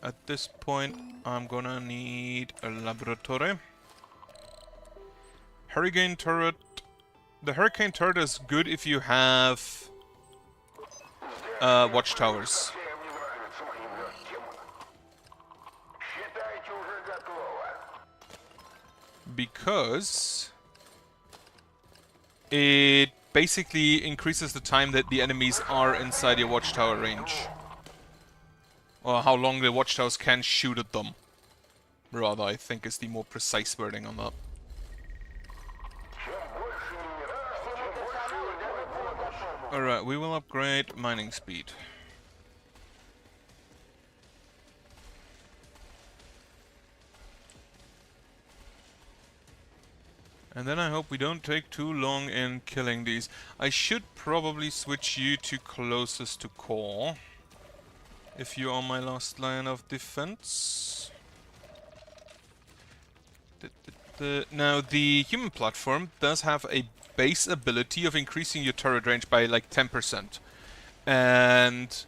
at this point, I'm gonna need a laboratory. Hurricane turret. The hurricane turret is good if you have watchtowers. Всем не нравится моим легким. Считайте уже готово. Because it basically increases the time that the enemies are inside your watchtower range. Or how long the watchtowers can shoot at them. Rather, I think is the more precise wording on that. Чем больше минерал, тем больше мой бонус. Alright, we will upgrade mining speed. And then I hope we don't take too long in killing these. I should probably switch you to closest to core. If you are my last line of defense. Now, the human platform does have a base ability of increasing your turret range by like 10%. And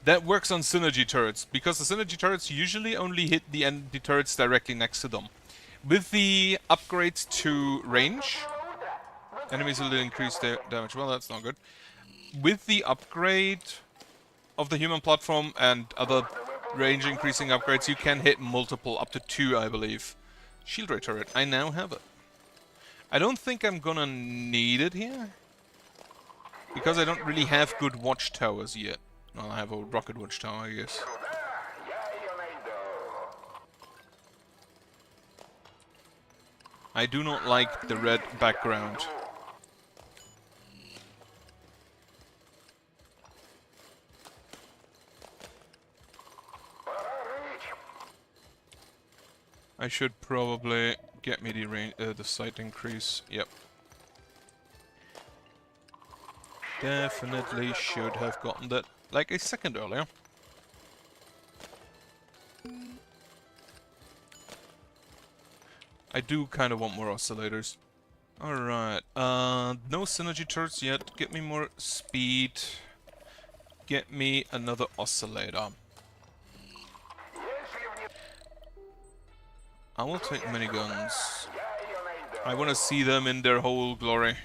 that works on synergy turrets, because the synergy turrets usually only hit the turrets directly next to them. With the upgrades to range, enemies will increase their damage. Well, that's not good. With the upgrade of the human platform and other range increasing upgrades, you can hit multiple, up to 2, I believe. Shield ray turret, I now have it. I don't think I'm gonna need it here, because I don't really have good watchtowers yet. Well, I have a rocket watchtower, I guess. Сюда я ее найду. I do not like the red background. Пора рыть. I should probably get me the range, the sight increase. Yep. Definitely should have gotten that like a second earlier. I do kind of want more oscillators. Alright, no synergy turrets yet. Get me more speed. Get me another oscillator. I will take miniguns. I want to see them in their whole glory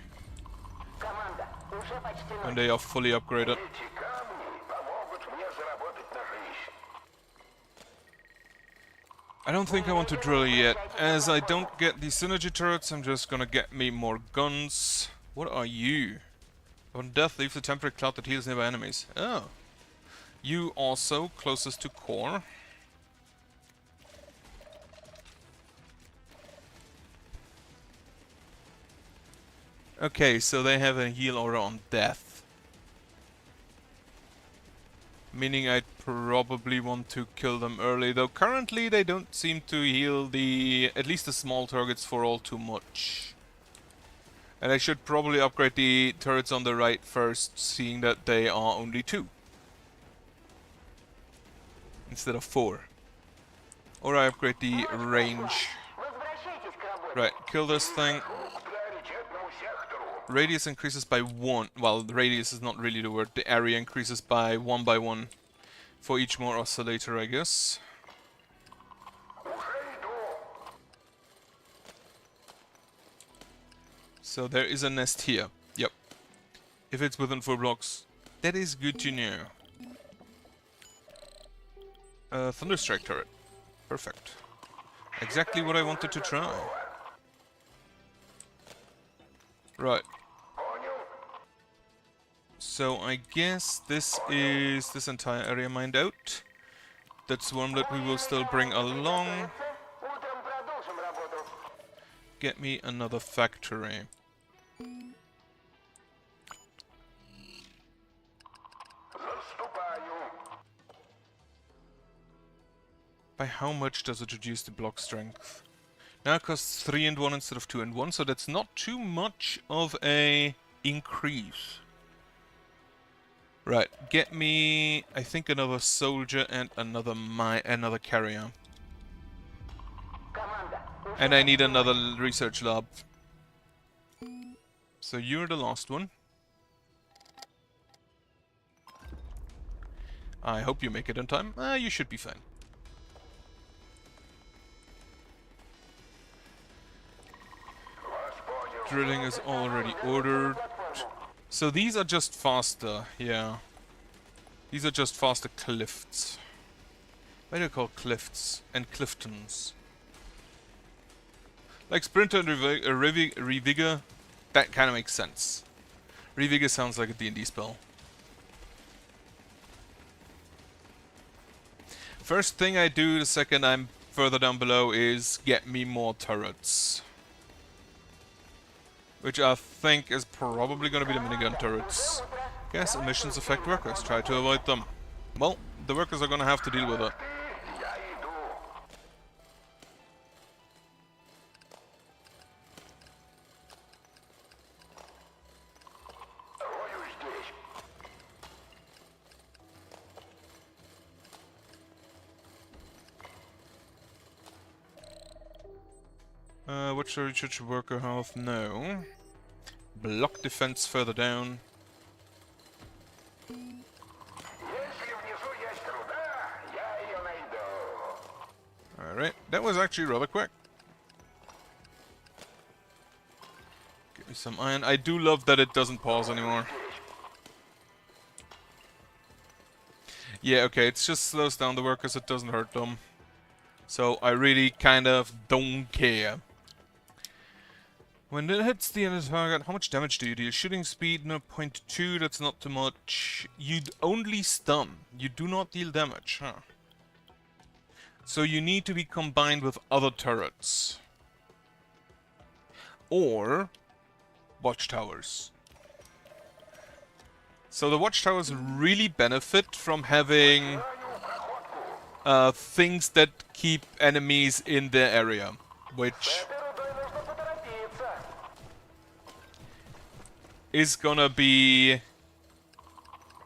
Команда, уже почти when they are fully upgraded. Эти камни помогут мне заработать на жизнь. I don't think I want to drill yet. As I don't get the synergy turrets, I'm just gonna get me more guns. What are you? Upon death, leave the temporary cloud that heals nearby enemies. Oh. You also closest to core. Okay, so they have a heal aura on death. Meaning I'd probably want to kill them early, though currently they don't seem to heal at least the small targets for all too much. And I should probably upgrade the turrets on the right first, seeing that they are only 2. Instead of 4. Or I upgrade the range. Возвращайтесь к работе. Right, kill this thing. К приоритетному сектору. Radius increases by 1. Well, the radius is not really the word. The area increases by 1 by 1 for each more oscillator, I guess. Уже иду. So there is a nest here. Yep. If it's within 4 blocks, that is good to know. Thunderstrike turret. Perfect. Exactly what I wanted to try. Right. Понял? So I guess this is this entire area mined out. That swarmlet we will still bring along. Утром продолжим работу. Get me another factory. Заступаю. By how much does it reduce the block strength? Now it costs 3 and 1 instead of 2 and 1, so that's not too much of a increase. Right, get me, I think, another soldier and another carrier. Команда. And I need another research lab. So you're the last one. I hope you make it in time. You should be fine. Вас понял. Drilling is already ordered. So these are just faster, yeah. These are just faster cliffs. Why do you call cliffs and cliftons? Like Sprinter and Revigor, that kind of makes sense. Revigor sounds like a D&D spell. First thing I do the second I'm further down below is get me more turrets. Which I think is probably going to be the minigun turrets. Gas emissions affect workers. Try to avoid them. Well, the workers are going to have to deal with it. Я иду. Рою здесь. What's the research worker health? No. Block defense further down. Если внизу есть руда, я ее найду. Alright, that was actually rather quick. Give me some iron. I do love that it doesn't pause anymore. Yeah, okay, it just slows down the workers, it doesn't hurt them. So I really kind of don't care. When it hits the enemy target, how much damage do you deal? Shooting speed, no, 0.2, that's not too much. You'd only stun. You do not deal damage, huh? So you need to be combined with other turrets. Or watchtowers. So the watchtowers really benefit from having things that keep enemies in their area, which Этой рудой нужно поторопиться. is gonna be...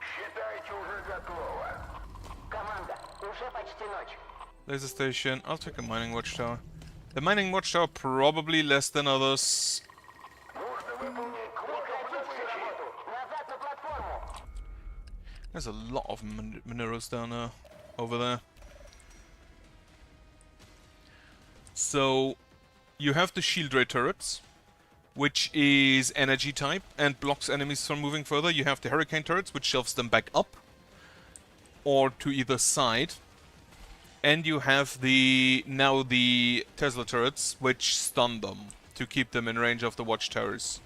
Считайте уже готово. Команда. Уже почти ночь. Laser station. I'll take a mining watchtower. The mining watchtower probably less than others. Нужно выполнить квоту Прекратить всю добычи. работу. Назад на платформу. There's a lot of minerals down there, over there. So, you have the shield ray turrets, which is energy type and blocks enemies from moving further. You have the hurricane turrets, which shelves them back up or to either side. And you have the Tesla turrets, which stun them to keep them in range of the watchtowers.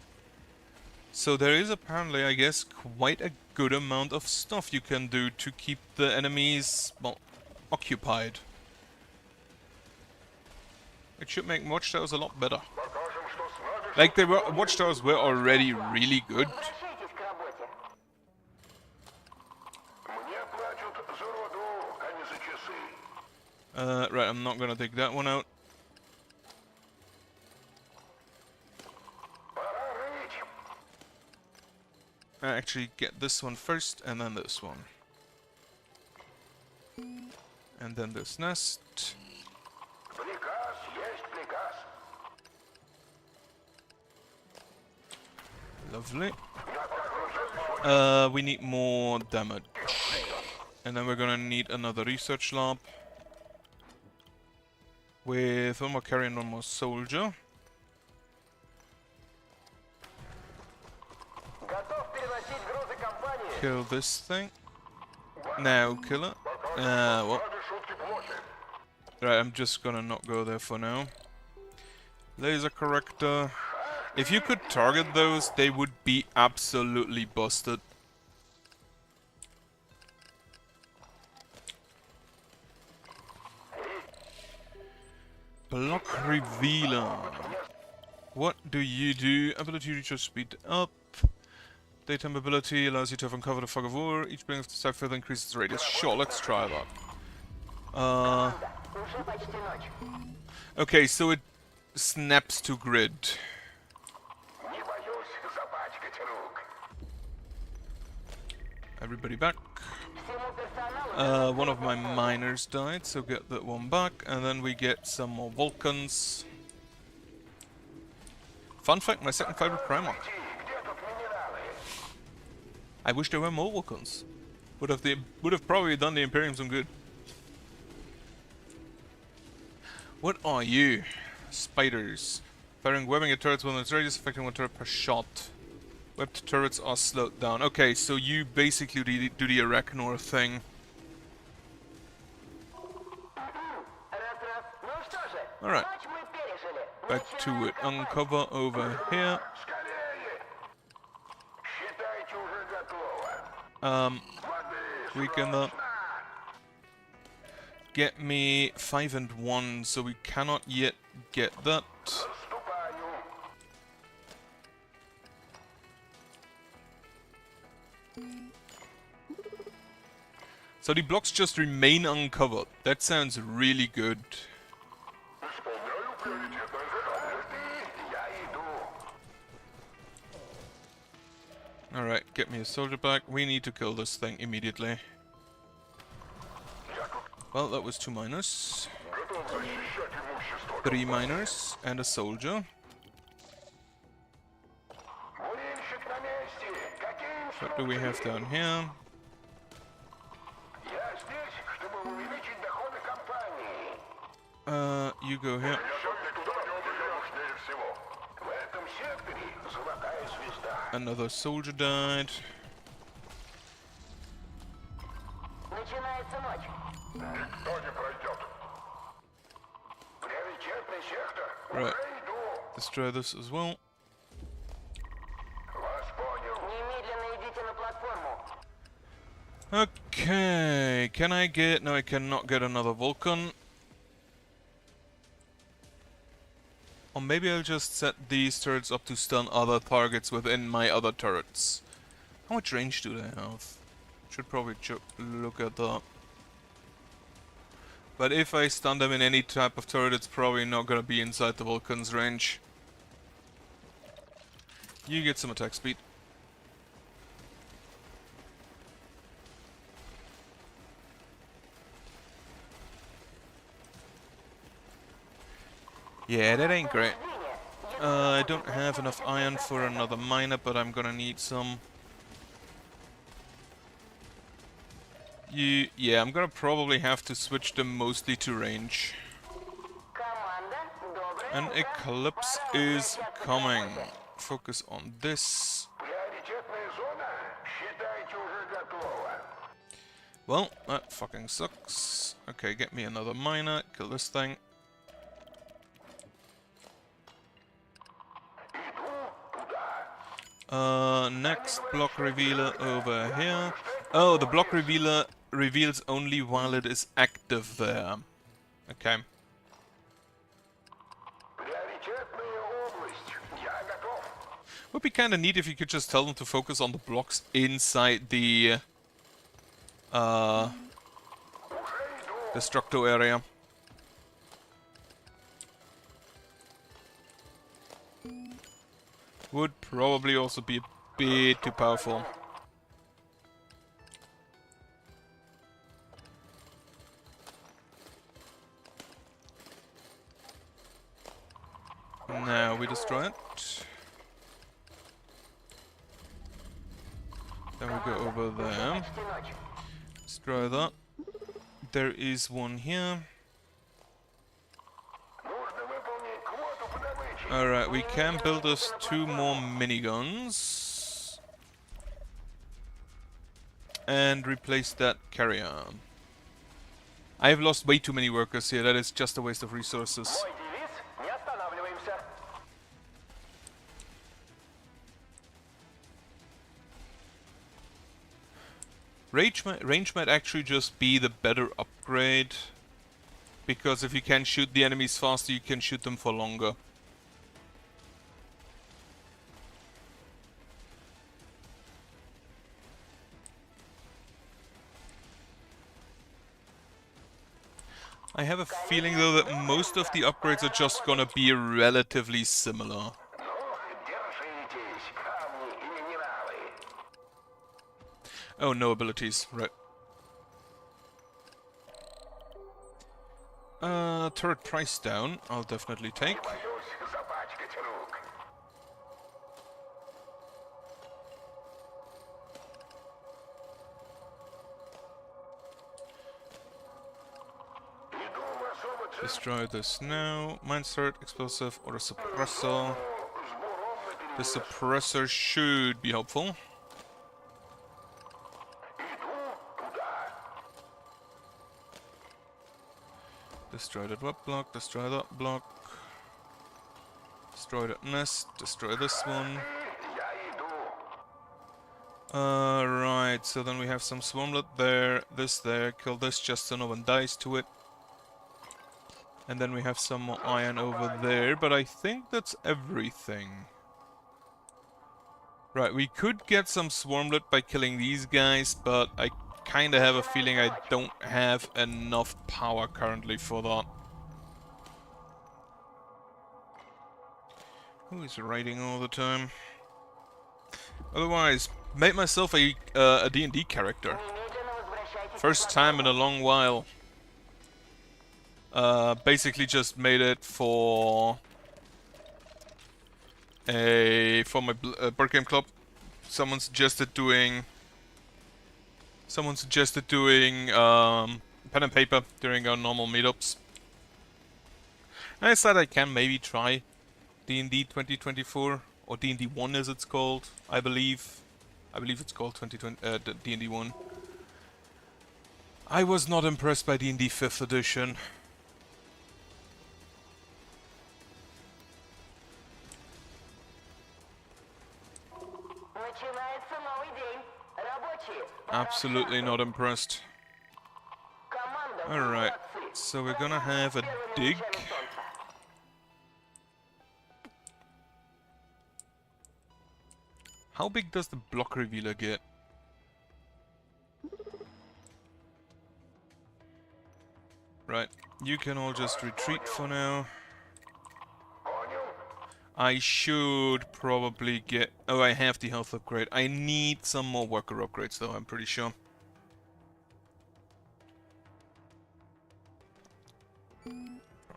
So there is apparently, I guess, quite a good amount of stuff you can do to keep the enemies, well, occupied. It should make watchtowers a lot better. Покажем, что с нами. Like, watchtowers were already really good. Возвращайтесь к работе. Мне платят за руду, а не за часы. Right, I'm not gonna take that one out. Пора рыть. Actually, get this one first, and then this one. And then this nest. Приказ есть приказ. Lovely. We need more damage. And then we're gonna need another research lab. With one more carrier and one more soldier. Готов переносить грузы компании. Kill this thing. Now kill it. Well. Ради шутки плохи. Right, I'm just gonna not go there for now. Laser corrector. If you could target those, they would be absolutely busted. Block revealer. What do you do? Ability recharge speed up. Daytime ability allows you to uncover the fog of war. Each brings the side further increases radius. Sure, let's try that. Уже почти ночь. Okay, so it snaps to grid. Не боюсь запачкать рук. Everybody back. Всему персоналу One of my miners died, so get that one back, and then we get some more Vulcans. Fun fact, my second favorite Primarch. Где тут минералы? I wish there were more Vulcans. Would have probably done the Imperium some good. What are you? Spiders. Firing webbing at turrets within its radius, affecting one turret per shot. Webbed turrets are slowed down. Okay, so you basically do the Arachnor thing. Раз-раз. Ну что же, Alright. ночь мы пережили. Back to it. Uncover over here. Скорее! Считайте уже готово. Воды, Weaken that. Get me 5 and 1, so we cannot yet get that. Ступаю. So the blocks just remain uncovered. That sounds really good. Исполняю приоритетное задание. Я иду. Alright, get me a soldier back. We need to kill this thing immediately. Well, that was 2 miners. Готов защищать имущество. 3 miners and a soldier. Бурильщик на месте. Какие What do we have down here? Я здесь, чтобы увеличить доходы компании. You go here. Мне туда не нужнее всего. В этом секторе золотая звезда. Another soldier died. Начинается ночь. Никто не пройдет. Приоритетный сектор. Right. Уже иду. Destroy this as well. Вас понял. Немедленно идите на платформу. Okay, can I get... No, I cannot get another Vulcan. Or maybe I'll just set these turrets up to stun other targets within my other turrets. How much range do they have? Should probably look at that. But if I stun them in any type of turret, it's probably not gonna be inside the Vulcan's range. You get some attack speed. Yeah, that ain't great. I don't have enough iron for another miner, but I'm gonna need some. Yeah, I'm gonna probably have to switch them mostly to range. Команда, доброе An утро. eclipse is coming. Focus on this. Приоритетная зона. Считайте уже готово. Well, that fucking sucks. Okay, get me another miner. Kill this thing. Next block revealer over here. Oh, the block revealer reveals only while it is active there. Okay. Приоритетная область. Я готов. Would be kinda neat if you could just tell them to focus on the blocks inside the Destructo area. Would probably also be a bit too powerful. Now we destroy it. Then we go over there. Почти ночь. Destroy that. There is one here. Нужно выполнить квоту по добыче. Alright, we can build us 2 more miniguns. And replace that carrier. I have lost way too many workers here, that is just a waste of resources. Мой девиз – не останавливаемся. Range might actually just be the better upgrade. Because if you can shoot the enemies faster, you can shoot them for longer. I have a feeling though that most of the upgrades are just gonna be relatively similar. Ну, держитесь, камни и минералы. Oh, no abilities, right. Turret price down, I'll definitely take. Боюсь запачкать рук. Иду в особо ценную Destroy this now. Mine turret, explosive, or a suppressor. жмуром на The suppressor should be helpful. Иду туда. Destroy that web block, destroy that block. Destroy that nest, destroy this one. Я иду. Right, so then we have some swarmlet there, this there, kill this just so no one dies to it. And then we have some more iron over there, but I think that's everything. Right, we could get some swarmlet by killing these guys, but I kinda have a feeling I don't have enough power currently for that. Who is writing all the time? Otherwise, made myself a D&D character. Немедленно возвращайтесь. First time in a long while. Basically just made it for my board game club. Someone suggested doing pen and paper during our normal meetups. And I said I can maybe try D&D 2024 or D&D 1 as it's called. I believe it's called D&D 1. I was not impressed by D&D 5th edition. Начинается новый день. Рабочие. Absolutely not impressed. Команда. Alright, молодцы. so we're gonna have a Первыми dig. лучами солнца. How big does the block revealer get? Right, you can all just retreat for now. Понял? I should probably get... Oh, I have the health upgrade. I need some more worker upgrades though, I'm pretty sure.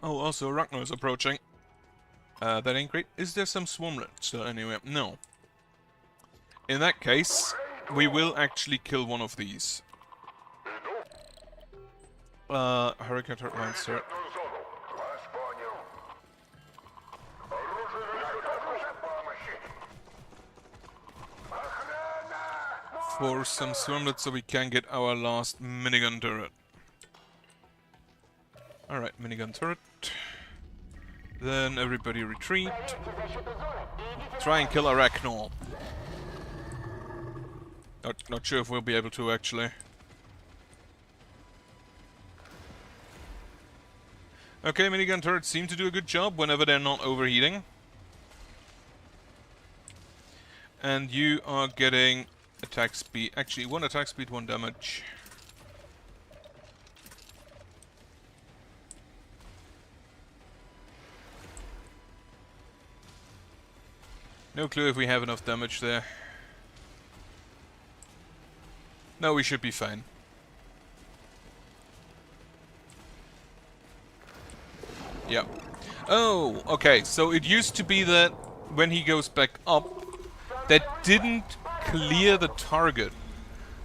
Oh, also Ragnar is approaching. That ain't great. Is there some swarmlet still anywhere? No. In that case, we will actually kill one of these. Hurricane turret, mine turret. Секретную зону. Вас понял. Оружие помощи. Охрана! For some swarmlet so we can get our last minigun turret. Alright, minigun turret. Then everybody retreat. Проверьте защиту зоны и идите Try and kill Arachnol. Not sure if we'll be able to actually. Okay, minigun turrets seem to do a good job whenever they're not overheating. And you are getting attack speed. Actually, 1 attack speed, 1 damage. No clue if we have enough damage there. No, we should be fine. Yep. Oh, okay. So it used to be that when he goes back up, that didn't clear the target.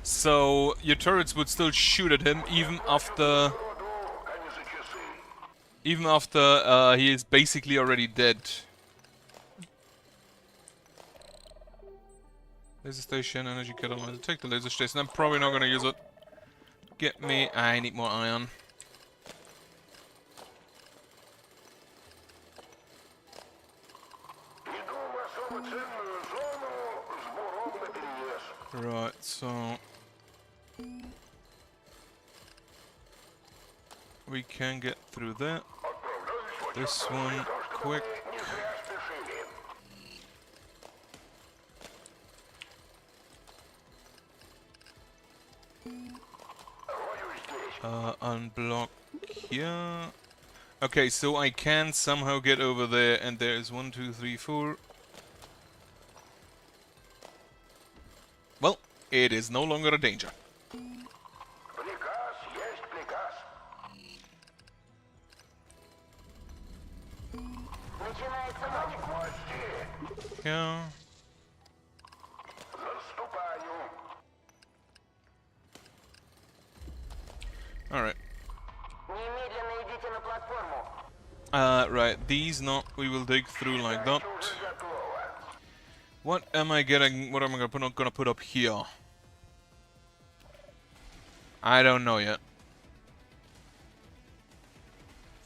So your turrets would still shoot at him even after he is basically already dead. Laser station, energy catalyzer. Take the laser station. I'm probably not gonna use it. Get me. I need more iron. Right, so we can get through that. This one quick. Unblock here. Okay, so I can somehow get over there, and there is 1, 2, 3, 4. Well, it is no longer a danger. Приказ есть приказ. Начинается ночь. Yeah. Наступаю. Alright. Немедленно идите на платформу. Right, these not we will dig through like that. Уже готово. What am I getting? What am I gonna put up here? I don't know yet.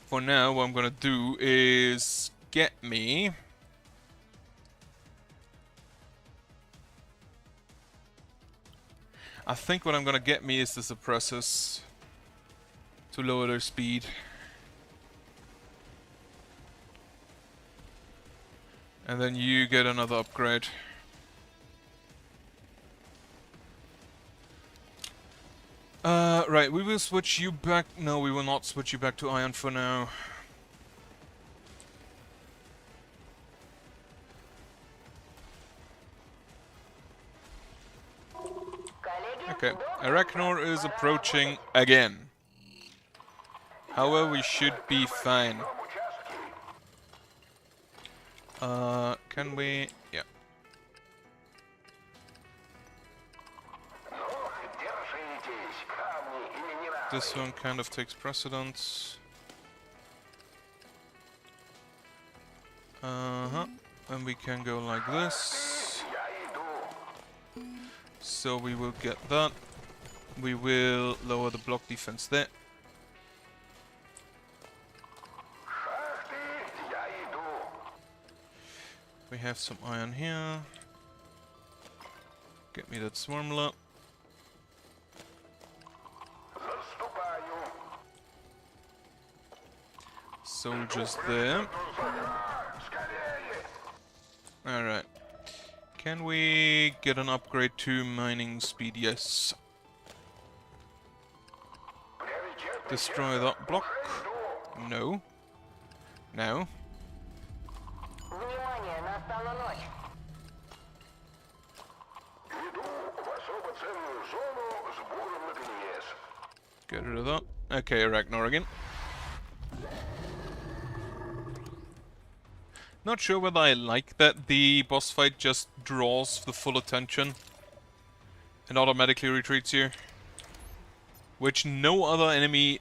For now, what I'm gonna do is get me. I think what I'm gonna get me is the suppressors to lower their speed. And then you get another upgrade. Right, we will switch you back. No, we will not switch you back to iron for now. Okay, Arachnor is approaching again. However, we should be fine. Can we? Yeah. Держитесь, камни и минералы. This one kind of takes precedence. And we can go like this. Я иду. So we will get that. We will lower the block defense there. Шахты, я иду. We have some iron here. Get me that swarmlet. Наступаю. Soldiers there. Скорее. Alright. Can we get an upgrade to mining speed? Yes. Приоритет. Destroy that block. No. No. Внимание, настала ночь. Иду в особо ценную зону с буром наперевес. Get rid of that. Okay, Arachnor again. Not sure whether I like that the boss fight just draws the full attention and automatically retreats you, which no other enemy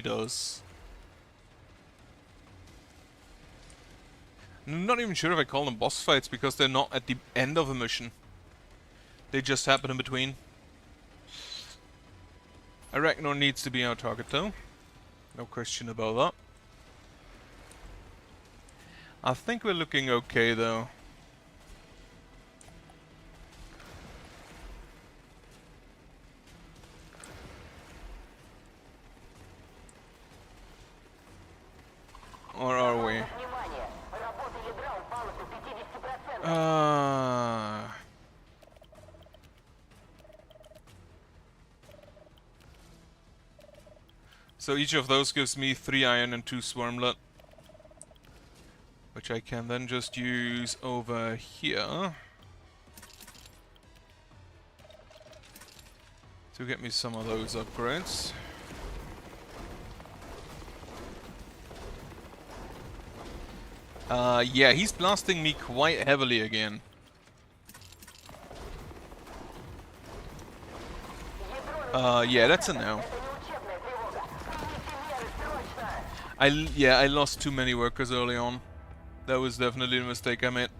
does. I'm not even sure if I call them boss fights because they're not at the end of a mission. They just happen in between. Arachnor needs to be our target though. No question about that. I think we're looking okay though. Or are we? Внимание, работа ядра упала до 50%. So each of those gives me 3 iron and 2 swarmlet, which I can then just use over here to get me some of those upgrades. Yeah, he's blasting me quite heavily again. Yeah, that's a no. Yeah, I lost too many workers early on. That was definitely a mistake I made.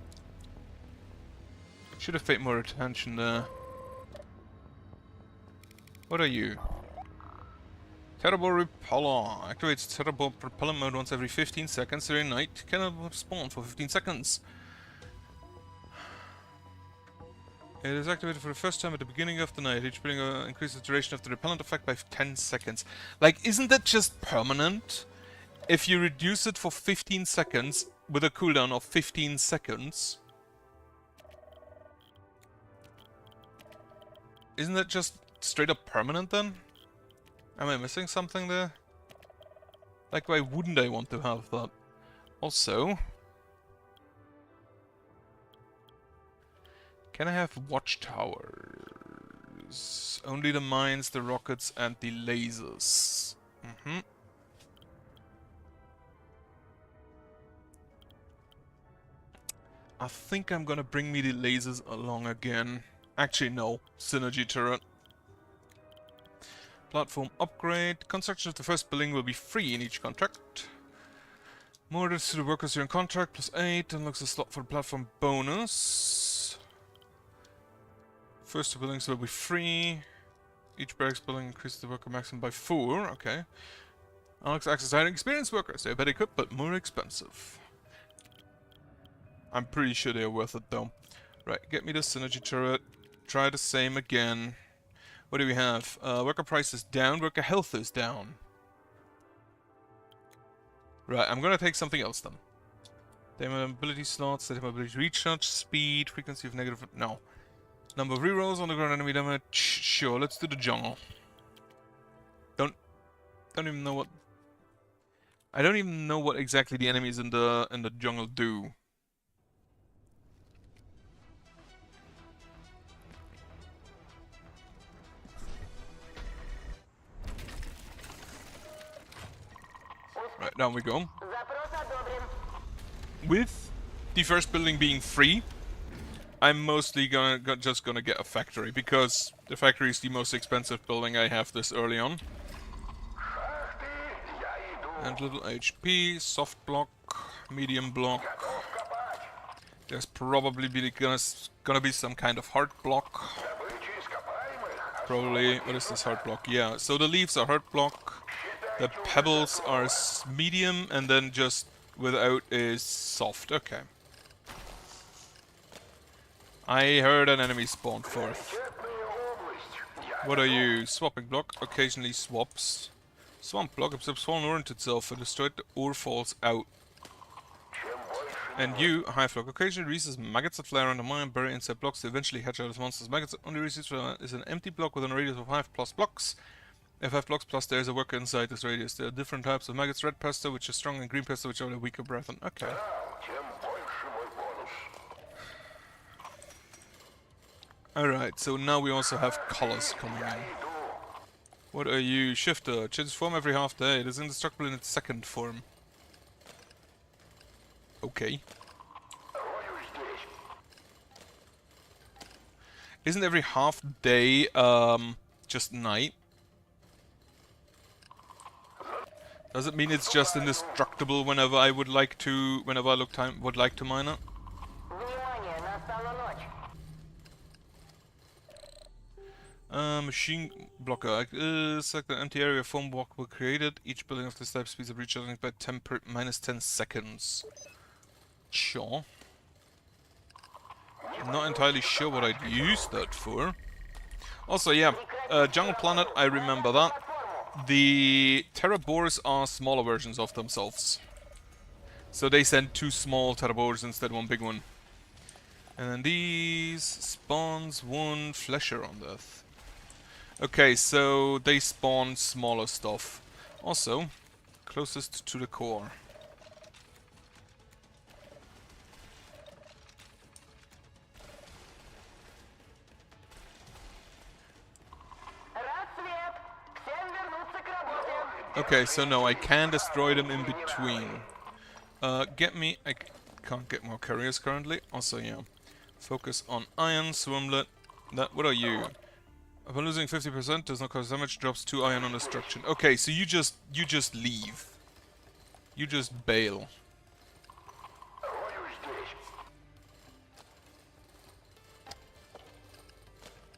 Should have paid more attention there. What are you? Terrible Repeller. Activates Terrible Repeller mode once every 15 seconds during night. Cannot spawn for 15 seconds. It is activated for the first time at the beginning of the night. Each building increases the duration of the repellent effect by 10 seconds. Like, isn't that just permanent? If you reduce it for 15 seconds with a cooldown of 15 seconds, isn't that just straight up permanent then? Am I missing something there? Like, why wouldn't I want to have that? Also, can I have watchtowers? Only the mines, the rockets, and the lasers. I think I'm gonna bring me the lasers along again. Actually, no. Synergy turret. Platform upgrade. Construction of the first building will be free in each contract. More orders to the workers during contract, +8. Unlocks a slot for platform bonus. First two buildings will be free. Each barracks building increases the worker maximum by 4. Okay. Unlocks access to hiring experienced workers. They're better equipped, but more expensive. I'm pretty sure they're worth it though. Right, get me the synergy turret. Try the same again. What do we have? Worker price is down, worker health is down. Right, I'm gonna take something else then. They have ability slots, they have ability recharge speed, frequency of negative... No. Number of rerolls on the ground enemy damage. Sure, let's do the jungle. Don't even know what... I don't even know what exactly the enemies in the jungle do. Right, down we go. With the first building being free, I'm mostly just gonna get a factory, because the factory is the most expensive building I have this early on. And little HP, soft block, medium block. There's probably gonna be some kind of hard block. Probably, what is this hard block? Yeah, so the leaves are hard block. The pebbles are medium, and then just without is soft. Okay. I heard an enemy spawn forth. What are you? Swapping block. Occasionally swaps. Swamp block absorbs fallen ore into itself and destroyed the ore falls out. And you, Hive block. Occasionally releases maggots that fly around the mine, bury inside blocks to eventually hatch out as monsters. Maggots only released is an empty block with a radius of 5 plus blocks. If 5 blocks plus there is a worker inside this radius. There are different types of maggots. Red pesto, which is strong, and green pesto, which are the weaker brethren. Okay. Alright, so now we also have colors coming in. What are you? Shifter. Changes form every half day. It is indestructible in its second form. Okay. Isn't every half day just night? Does it mean it's just indestructible whenever I would like to would like to mine it? Machine blocker. Select an empty area, foam block will create it. Each building of this type speeds up recharging by minus 10 seconds. Sure. I'm not entirely sure what I'd use that for. Also, yeah, Jungle Planet, I remember that. The Terrabors are smaller versions of themselves. So they send 2 small Terrabors instead of 1 big one. And then these spawns 1 Flesher on Death. Okay, so they spawn smaller stuff. Also, closest to the core. Okay, so no, I can destroy them in between. Get me... I can't get more carriers currently. Also, yeah. Focus on iron, Swarmlet. What are you? Upon losing 50%, does not cause damage, drops 2 iron on destruction. Okay, so you just leave. You just bail. Рою здесь.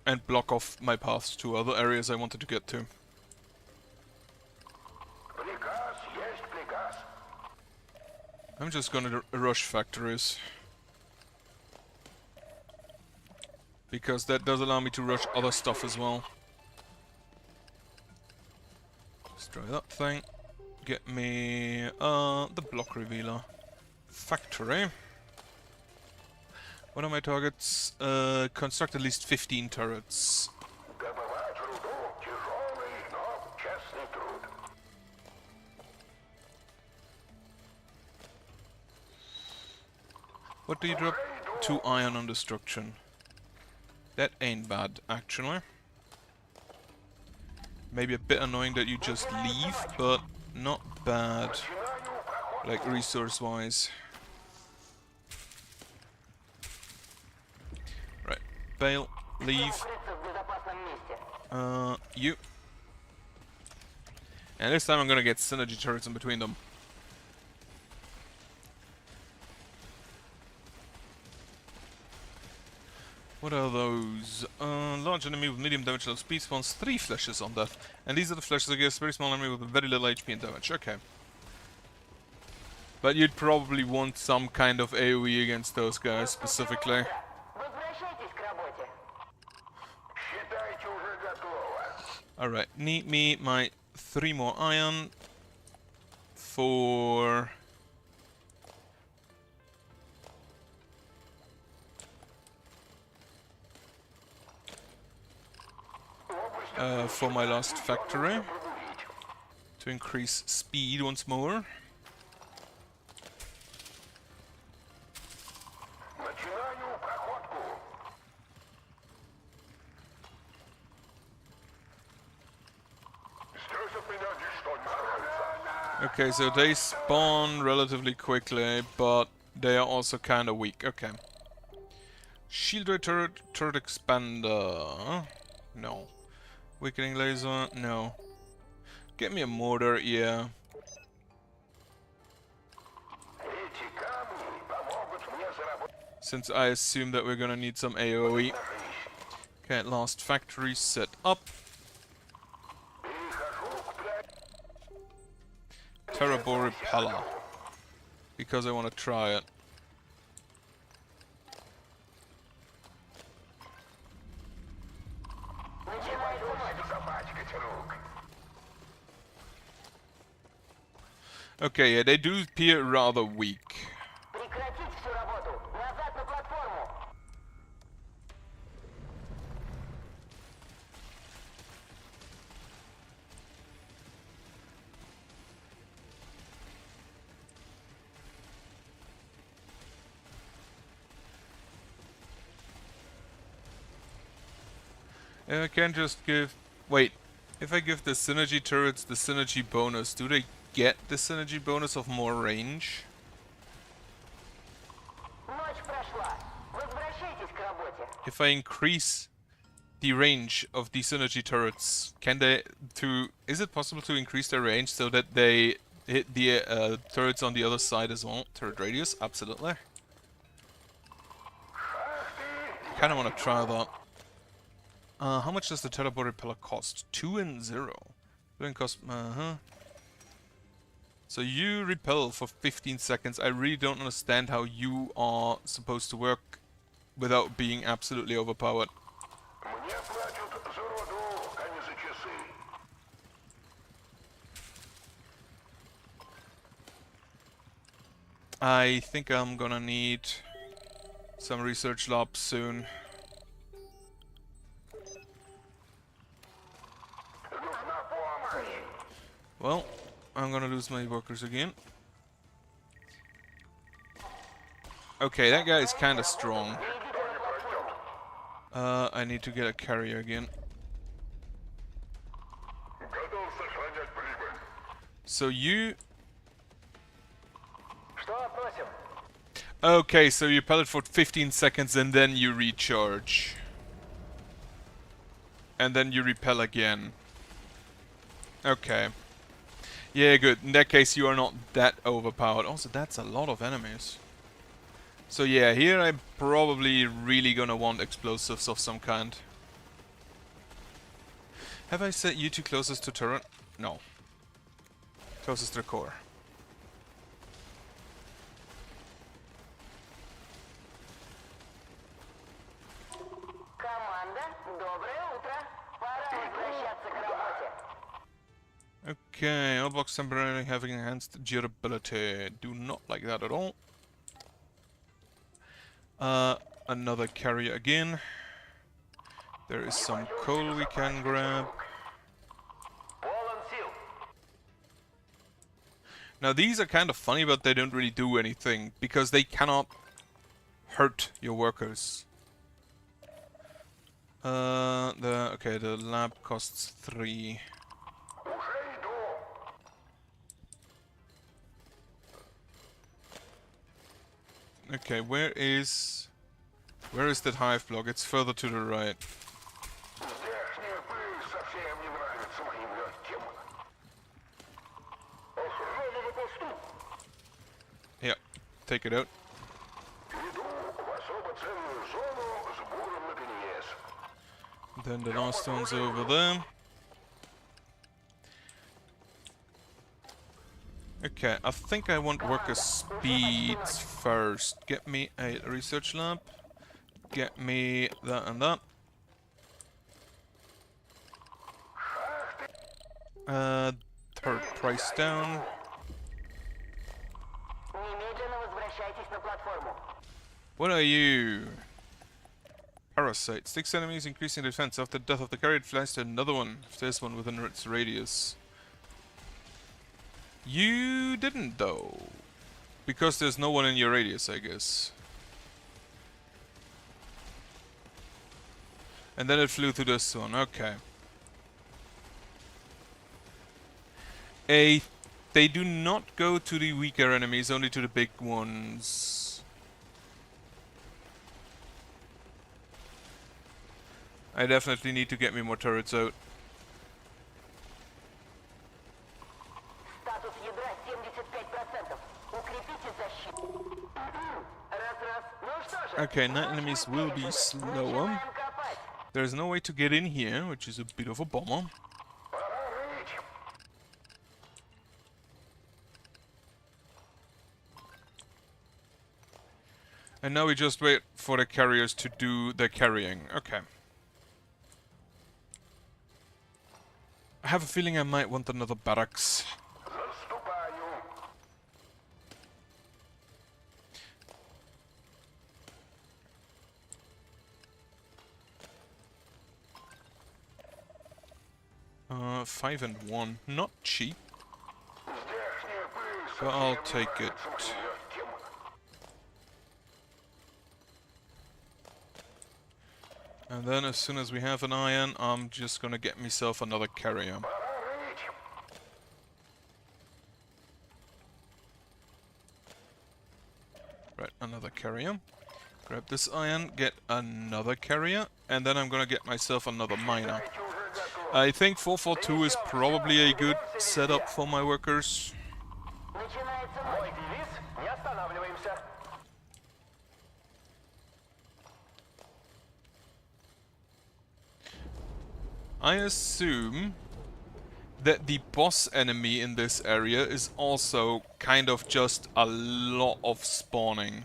And block off my paths to other areas I wanted to get to. Приказ есть приказ. I'm just gonna rush factories. Because that does allow me to rush other stuff as well. Destroy that thing. Get me the block revealer. Factory. What are my targets? Construct at least 15 turrets. Добывать руду — тяжелый, но честный труд. What do you drop? 2 iron on destruction. That ain't bad, actually. Maybe a bit annoying that you just leave, but not bad. Like, resource-wise. Right. Bail. Leave. Укрыться в безопасном месте. You. And this time I'm gonna get synergy turrets in between them. What are those? Large enemy with medium damage, low speed spawns 3 flashes on that. And these are the flashes against very small enemy with very little HP and damage. Okay. But you'd probably want some kind of AoE against those guys specifically. Возвращайтесь к работе. Считайте уже готово. Alright, need me my 3 more iron for... for my last factory. To increase speed once more. Начинаю проходку. Здесь от меня ничто не скрывается. Okay, so they spawn relatively quickly, but they are also kind of weak. Okay. Shield ray turret, turret expander. No. Weakening laser, no. Get me a mortar, yeah. Эти камни помогут мне заработать. Since I assume that we're gonna need some AoE. Okay, last factory set up. Перехожу к Terrabor Repeller. Because I want to try it. запачкать рук. Okay, yeah, they do appear rather weak. Прекратить всю работу. Назад на платформу. I can just give... Wait, if I give the synergy turrets the synergy bonus, do they get the synergy bonus of more range? Ночь прошла. Возвращайтесь к работе. If I increase the range of the synergy turrets, can they... Is it possible to increase their range so that they hit the turrets on the other side as well? Turret radius? Absolutely. Kinda wanna try that. How much does the teleport repeller cost? 2 and 0. Doesn't cost... So you repel for 15 seconds. I really don't understand how you are supposed to work without being absolutely overpowered. Мне платят за руду, а не за часы. I think I'm gonna need some research labs soon. Нужна помощь. Well, I'm gonna lose my workers again. Okay, that guy is kinda strong. I need to get a carrier again. Готов сохранять прибыль. So you... Что просим? Okay, so you pellet for 15 seconds and then you recharge. And then you repel again. Okay. Yeah, good. In that case, you are not that overpowered. Also, that's a lot of enemies. So yeah, here I'm probably really gonna want explosives of some kind. Have I set you two closest to turret? No. Closest to the core. Команда, доброе утро. Пора возвращаться к работе. Okay, all blocks temporarily having enhanced durability. Do not like that at all. Another carrier again. There is some coal we can grab. Полон сил. Now these are kind of funny, but they don't really do anything, because they cannot hurt your workers. The lab costs 3. Уже иду. Okay, where is that hive block? It's further to the right. Здешняя пыль совсем не нравится моим легким. Охрана на посту. Yeah, take it out. Иду в особо ценную зону с буром наперевес. Then the last one's over there. Okay, I think I want worker speeds first. Get me a research lab. Get me that and that. Third price down. Немедленно возвращайтесь на платформу. What are you? Parasite. 6 enemies increasing defense. After the death of the carrier, it flies to another one. If there's one within its radius. You didn't though. Because there's no one in your radius, I guess. And then it flew to this one. Okay. They do not go to the weaker enemies, only to the big ones. I definitely need to get me more turrets out. Статус ядра 75%. Укрепите защиту. Раз-раз. Ну что же? Okay, night enemies will be slower. Начинаем копать. There's no way to get in here, which is a bit of a bummer. Пора рыть. And now we just wait for the carriers to do the carrying. Okay. I have a feeling I might want another barracks. Заступаю. Uh, 5 and 1. Not cheap, Здешняя пыль but I'll совсем не take it. нравится моим легким. And then as soon as we have an iron, I'm just gonna get myself another carrier. Пора рыть. Right, another carrier. Grab this iron, get another carrier, and then I'm gonna get myself another miner. Эти уже готовы. I think 442 is probably a good setup for my workers. Начинается Мой ночь. девиз — не останавливаемся. I assume that the boss enemy in this area is also kind of just a lot of spawning.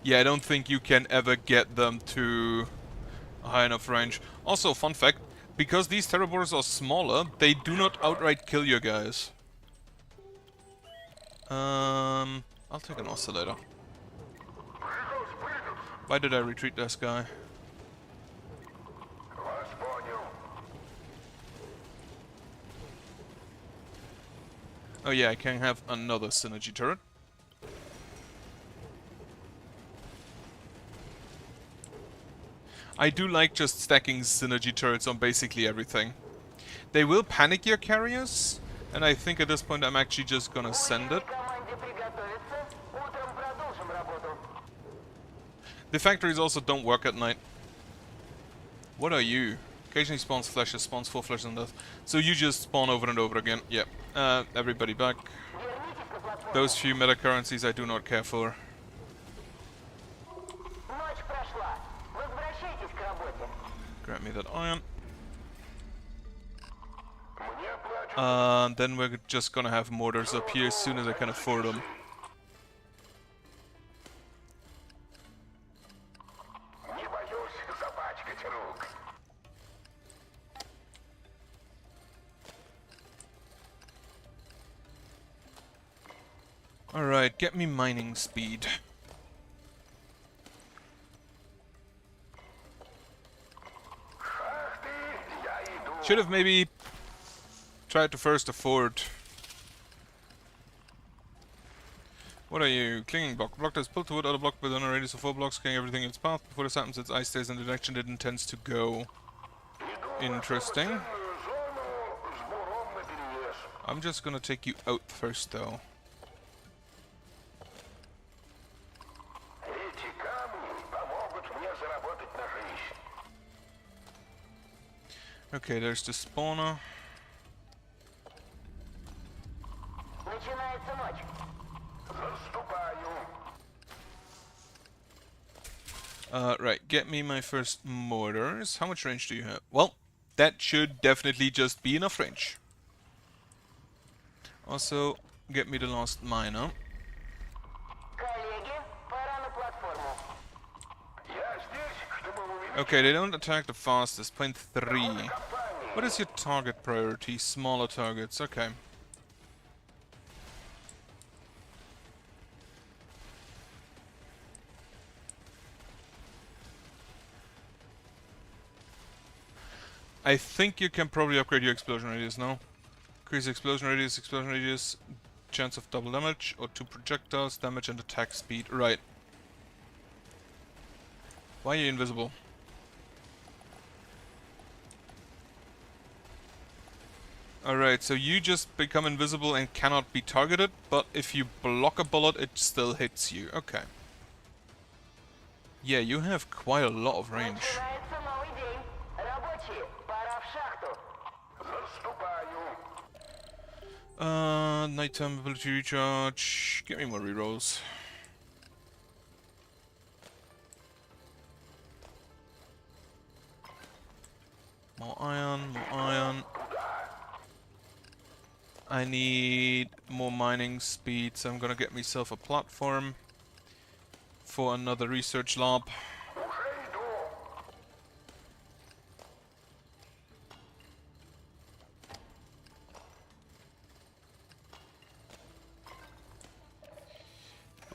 Yeah, I don't think you can ever get them to a high enough range. Also, fun fact, because these Terrabors are smaller, they do not outright kill you guys. I'll take an oscillator. Приказ принят. Why did I retreat this guy? Вас понял. Oh yeah, I can have another synergy turret. I do like just stacking synergy turrets on basically everything. They will panic your carriers, and I think at this point I'm actually just gonna send it. Команде приготовиться. Утром продолжим работу. The factories also don't work at night. What are you? Occasionally spawns flashes, spawns 4 flashes and death. So you just spawn over and over again. Yep. Everybody back. Вернитесь на платформу. Those few meta currencies I do not care for. Ночь прошла. Возвращайтесь к работе. Grab me that iron. Мне платят Then we're just gonna have mortars up here as soon as I can afford them. Не боюсь запачкать рук. Alright, get me mining speed. Шахты, я иду. Should have maybe tried to first afford. What are you? Clinging block. Block that's pulled toward other block within a radius of 4 blocks, killing everything in its path. Before this happens, its eye stays in the direction it intends to go. Interesting. Зону с буром наперевес. I'm just gonna take you out first, though. Эти камни помогут мне заработать на жизнь. Okay, there's the spawner. Начинается ночь. Заступаю. Right, get me my first mortars. How much range do you have? Well, that should definitely just be enough range. Also, get me the last miner. Коллеги, пора на платформу. Я здесь, чтобы увеличить Okay, they don't attack the fastest. 0.3. What is your target priority? Smaller targets. Okay. I think you can probably upgrade your explosion radius now. Increase explosion radius, chance of double damage, or 2 projectiles, damage and attack speed. Right. Why are you invisible? Alright, so you just become invisible and cannot be targeted, but if you block a bullet, it still hits you. Okay. Yeah, you have quite a lot of range. Начинается новый день. Рабочие, пора в шахту. заступаю. Nighttime ability recharge. Get me more rerolls. More iron, more iron. I need more mining speed, so I'm gonna get myself a platform for another research lab. Уже иду.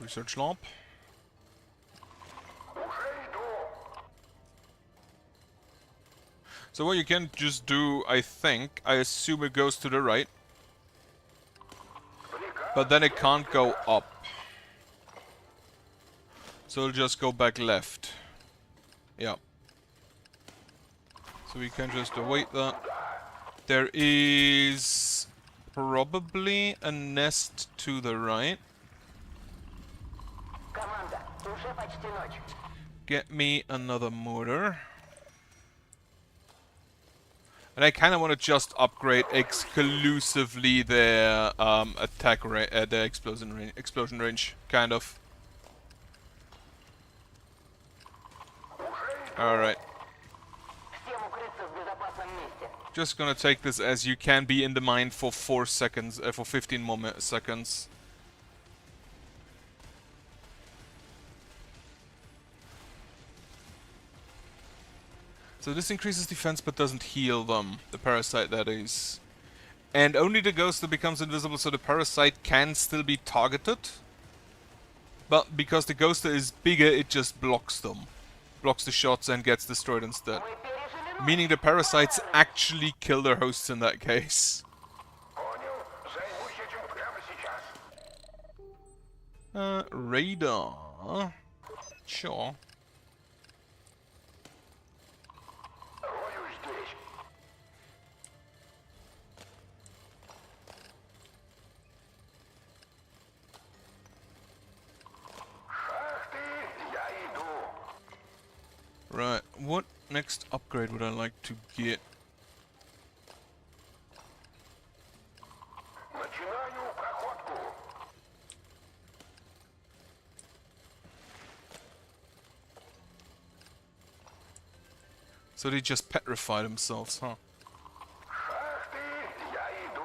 Research lab. Уже иду. So what you can just do, I think, I assume it goes to the right, but then it can't go up. So it'll just go back left. Yeah. So we can just await that. There is probably a nest to the right. Команда, уже почти ночь. Get me another mortar. And I kind of want to just upgrade exclusively their attack rate, their explosion range, kind of. All right, Всем укрыться в безопасном месте. just gonna take this as you can be in the mine for 4 seconds, for 15 more seconds. So this increases defense but doesn't heal them, the parasite that is. And only the ghost that becomes invisible, so the parasite can still be targeted. But because the ghost is bigger, it just blocks them. Blocks the shots and gets destroyed instead. Мы пережили ночь. Meaning the parasites actually kill their hosts in that case. Понял. Займусь этим прямо сейчас. Radar. Sure. Рою здесь. Шахты, я иду. Right, what next upgrade would I like to get? Начинаю проходку. So they just petrify themselves, huh? Шахты, я иду.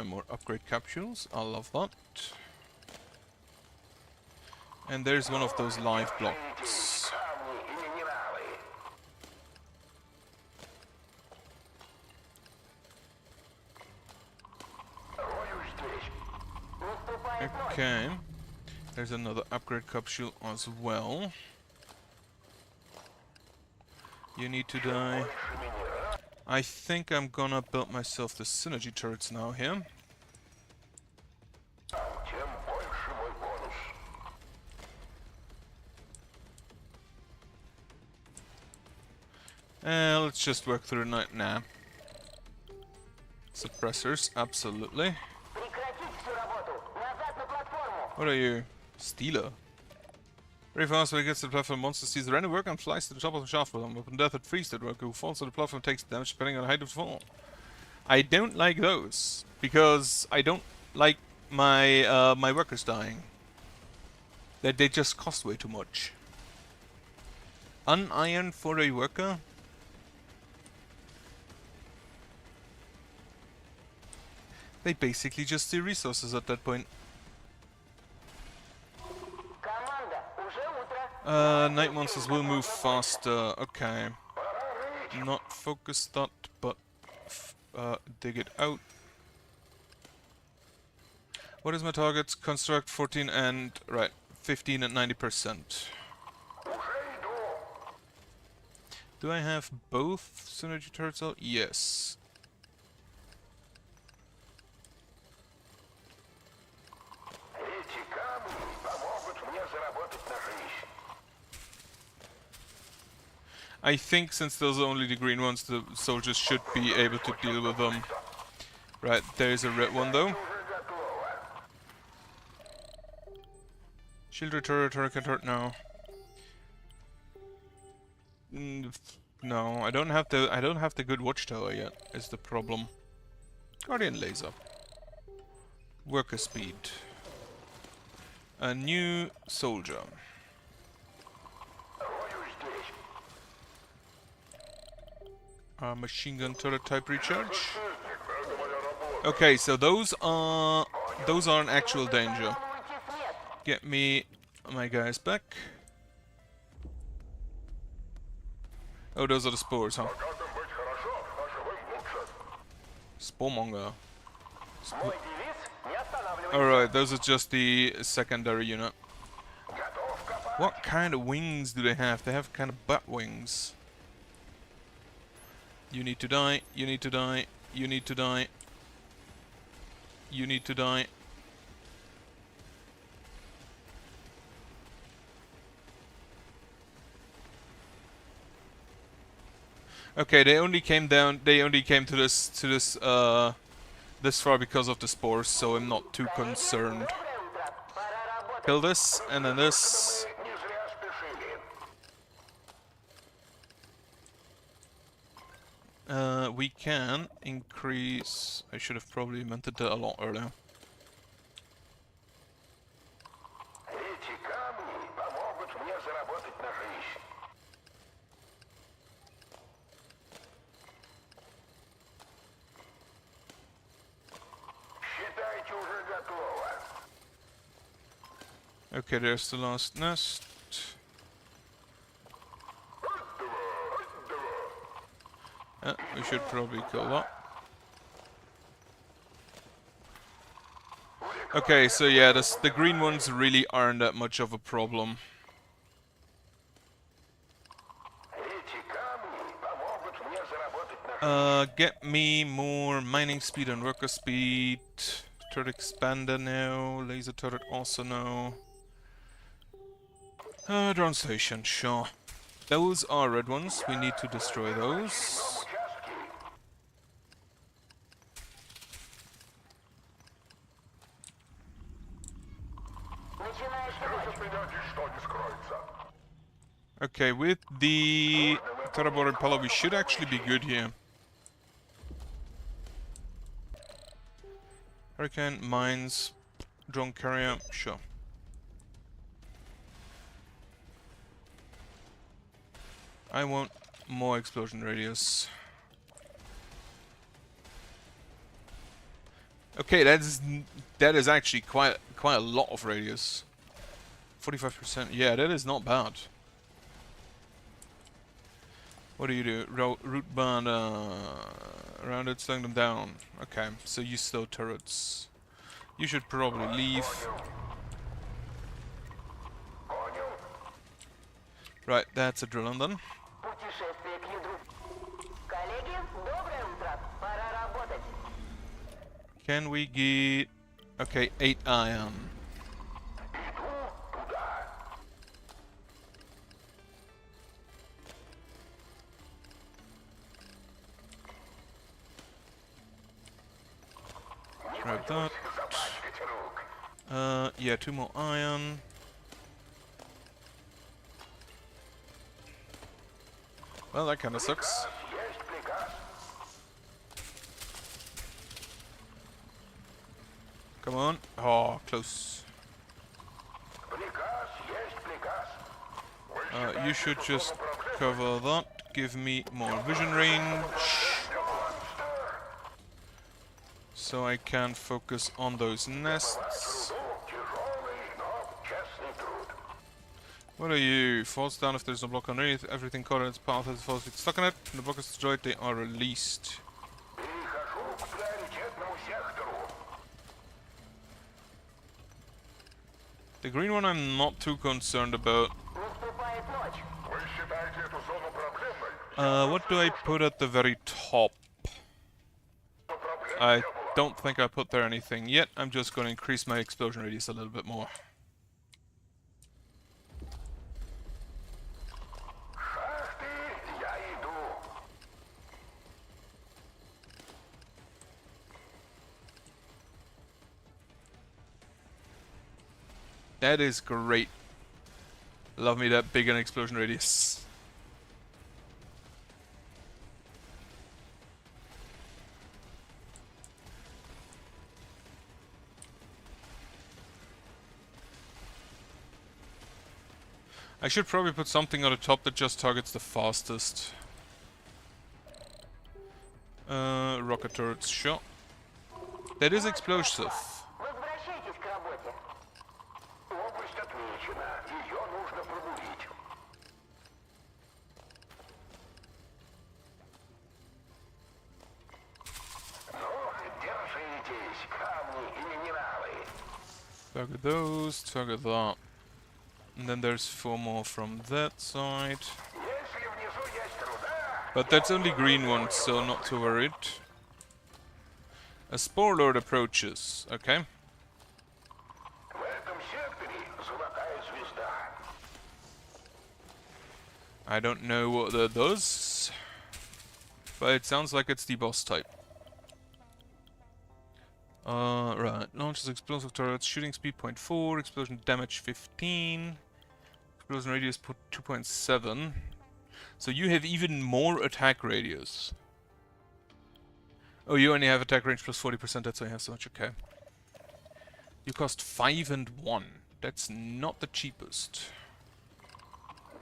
More upgrade capsules. I love that. And there's one of those live blocks. Камни и минералы. Рою здесь. Наступает ночь. Okay. There's another upgrade capsule as well. You need to die. I think I'm gonna build myself the synergy turrets now here. Тем больше мой бонус. Let's just work through the night now. Suppressors, absolutely. Прекратить всю работу. Назад на платформу. What are you? Stealer. Very fast when it gets to the platform, monster sees the random worker and flies to the top of the shaft with them. Upon death, it frees that worker who falls to the platform takes damage depending on the height of the fall. I don't like those because I don't like my my workers dying. They just cost way too much. Uniron for a worker? They basically just steal resources at that point. Команда, уже утро. Night monsters will move faster. Okay. Not focus that, but dig it out. What is my target? Construct 14 and right 15 and 90%. Do I have both synergy turrets out? Yes. Эти камни помогут мне заработать на жизнь. I think since those are only the green ones, the soldiers should be able to deal with them. Right, there's a red one though. Уже готово. Shield turret, turret, turret now. No, I don't have the good watchtower yet. Is the problem? Guardian laser. Worker speed. A new soldier. Рою здесь. Machine gun turret type recharge. Это моя работа. Okay, so those are an actual danger. Уйти с мест. Get me my guys back. Oh, those are the spores, huh? Богатым быть хорошо, а живым лучше. Sporemonger. Мой девиз — не останавливайся. Alright, those are just the secondary unit. Готов копать. What kind of wings do they have? They have kind of bat wings. You need to die, you need to die, you need to die. You need to die. Okay, they only came down. They only came to this this far because of the spores, so I'm not too concerned. Доброе утро. Пора работать. Kill this and then this. Не зря спешили. We can increase. I should have probably invented that a lot earlier. Эти камни помогут мне заработать на жизнь. Считайте, уже готово. Okay, there's the last nest. We should probably kill that. Okay, so yeah, the green ones really aren't that much of a problem. Эти камни помогут мне заработать на жизнь. Get me more mining speed and worker speed. Turret expander now. Laser turret also now. Drone station, sure. Those are red ones. We need to destroy those. Участки. Начинаешь работать. От меня ничто не скроется. Okay, with the Terrabor Impala, we should actually be good here. Hurricane, mines, drone carrier, sure. I want more explosion radius. Okay, that is actually quite a lot of radius. 45%. Yeah, that is not bad. What do you do? Route band around it, slowing them down. Okay, so you slow turrets. You should probably leave. Right, that's a drill done. Путешествие к ядру. Коллеги, доброе утро. Пора работать. Can we get... Okay, 8 iron. Grab that. Yeah, 2 more iron. Well, that kinda sucks. Есть приказ. Come on. Oh, close. Приказ есть приказ. You should just cover that. Give me more vision range. So I can focus on those nests. Тяжелый, но честный труд. What are you? Falls down if there's no block underneath. Everything caught in its path has falls stuck in it. When the block is destroyed, they are released. Перехожу к приоритетному сектору. The green one I'm not too concerned about. Наступает ночь. Вы считаете эту зону проблемной? What do I put at the very top? Проблем I не было. don't think I put there anything yet. I'm just going to increase my explosion radius a little bit more. Шахты, я иду. That is great. Love me that big an explosion radius. I should probably put something on the top that just targets the fastest. Rocket turrets, sure. That is explosive. Возвращайтесь к работе. Область отмечена. Ее нужно пробурить. Ну, держитесь, камни и минералы. Target those, target that. And then there's 4 more from that side. Если внизу есть руда, But that's only green ones, so not too worried. A Spore Lord approaches, okay. в этом секторе золотая звезда. I don't know what that does, but it sounds like it's the boss type. Right. Launches explosive turrets, shooting speed 0.4, explosion damage 15, explosion radius 2.7. So you have even more attack radius. Oh, you only have attack range plus 40%, that's why you have so much, okay. You cost 5 and 1. That's not the cheapest.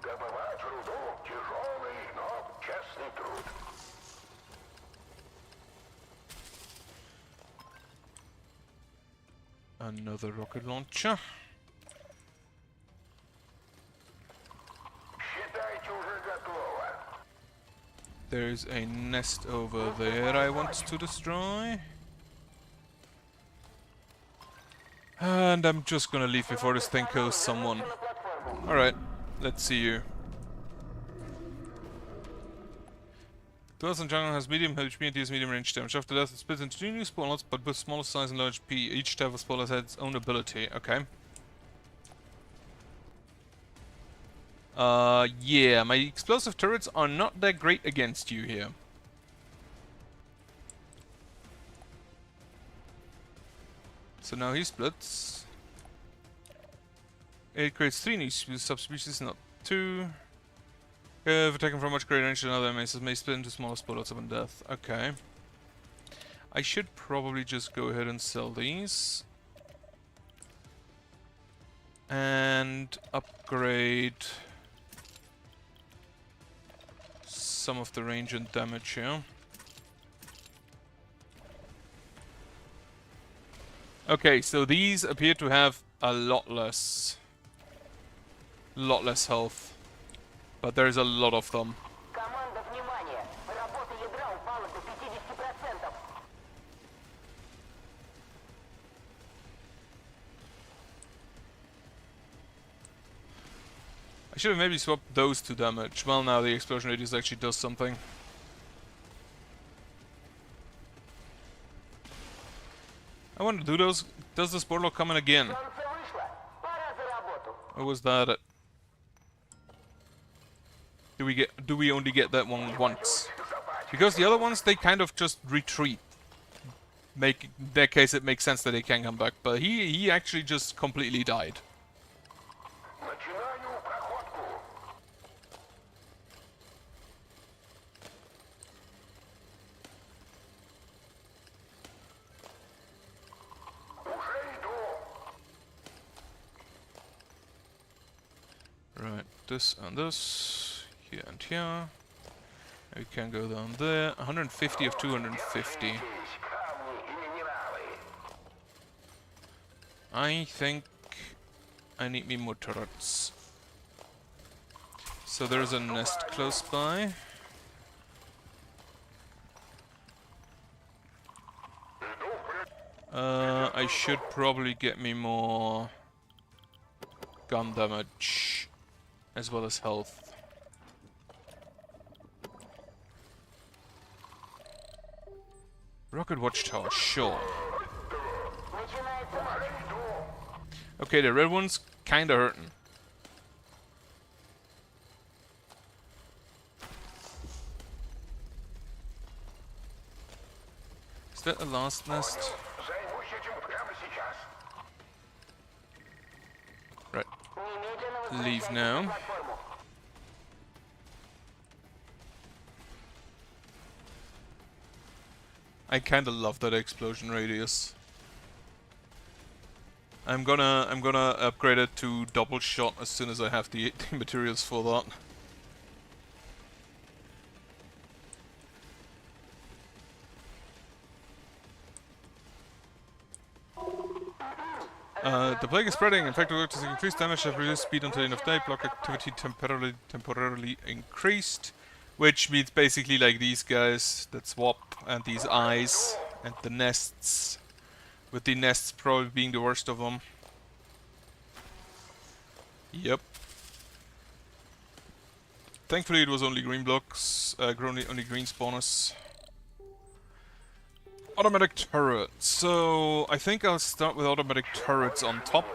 Добывать руду тяжелый, но честный труд. Another rocket launcher. Считайте уже готово. There's a nest over there I want to destroy. And I'm just gonna leave before this thing kills someone. На платформу. Alright, let's see you. Dwells Jungle has medium HP and deals medium range damage. After death, it splits into 2 new spawners, but with smaller size and large HP. Each type of spawner has its own ability. Okay. Yeah, my explosive turrets are not that great against you here. So now he splits. It creates 3 new subspecies, not 2. If attacking from much greater range than other enemies, it may split into smaller bullets upon death. Okay. I should probably just go ahead and sell these. And upgrade some of the range and damage here. Okay, so these appear to have a lot less health. But there's a lot of them. Команда, внимание! Работа ядра упала до 50%. I should have maybe swapped those to damage. Well, now the explosion radius actually does something. I wonder, does the Sportlock come in again? Солнце вышло. Пора за работу. Or was that it? Do we only get that one once? Because the other ones, they kind of just retreat. In that case, it makes sense that they can come back. But he actually just completely died. Начинаю проходку. Уже иду. Right, this and this, here and here. We can go down there. 150 of 250. Здесь камни и минералы. I think I need me more turrets. So there's a nest close by. I should probably get me more gun damage as well as health. Rocket watchtower, sure. Начинается матч. Okay, the red one's kinda hurting. Is that the last nest? Займусь этим прямо сейчас. Right. Немедленно Leave возвращайтесь now. на платформу. I kinda love that explosion radius. I'm gonna upgrade it to double shot as soon as I have the materials for that. The plague is spreading. Infected workers increased damage, have reduced speed until the end of day. Block activity temporarily increased, which means basically like these guys that swap and these eyes and the nests. With the nests probably being the worst of them. Yep. Thankfully it was only green blocks, only green spawners. Automatic turret. So I think I'll start with automatic turrets on top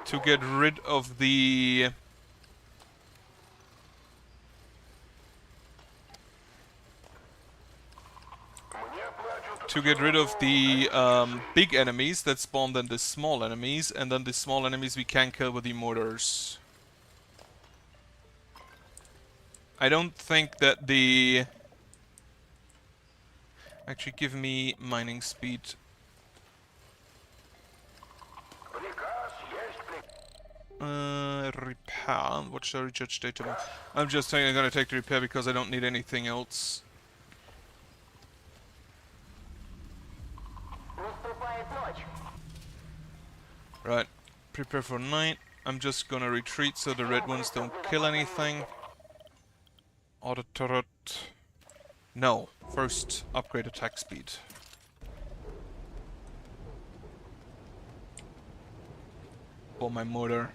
to get rid of the big enemies that spawn then the small enemies, and then the small enemies we can kill with the mortars. I don't think that the... Actually, give me mining speed. Приказ есть приказ. Repair. Watch the recharge data. I'm just saying I'm gonna take the repair because I don't need anything else. Наступает ночь. Right. Prepare for night. I'm just gonna retreat so the red ones don't kill anything. Auto turret. No. First, upgrade attack speed. For my mortar.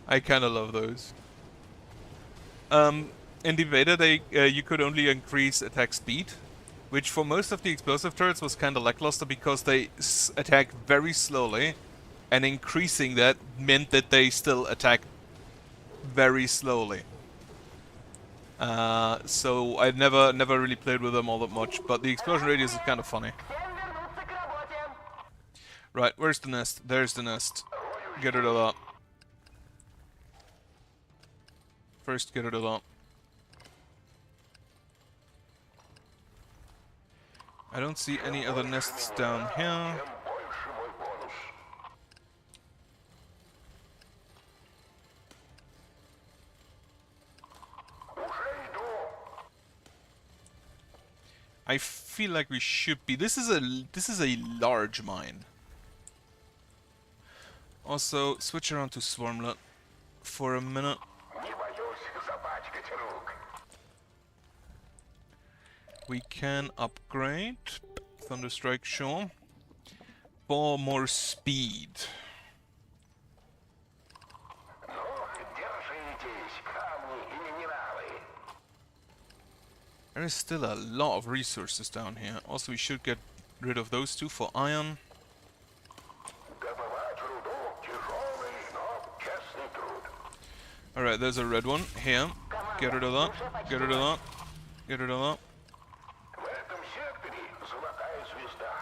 I kinda love those. In the beta, you could only increase attack speed, which for most of the explosive turrets was kinda lackluster because they attack very slowly, and increasing that meant that they still attack very slowly. So I never really played with them all that much, but the explosion radius is kind of funny. Всем вернуться к работе. Right, where's the nest? There's the nest. Get rid of that. First, get rid of that. I don't see any other nests down here. Тем больше мой бонус. Уже иду. I feel like we should be. This is a large mine. Also, switch around to Swarmlet for a minute. Не боюсь запачкать рук. We can upgrade Thunderstrike, sure, for more speed. Ну, держитесь, камни и минералы. There is still a lot of resources down here. Also, we should get rid of those two for iron. Добывать руду — тяжелый, но честный труд. Alright, there's a red one here. Get rid of that. Get rid of that. Get rid of that. В этом секторе золотая звезда.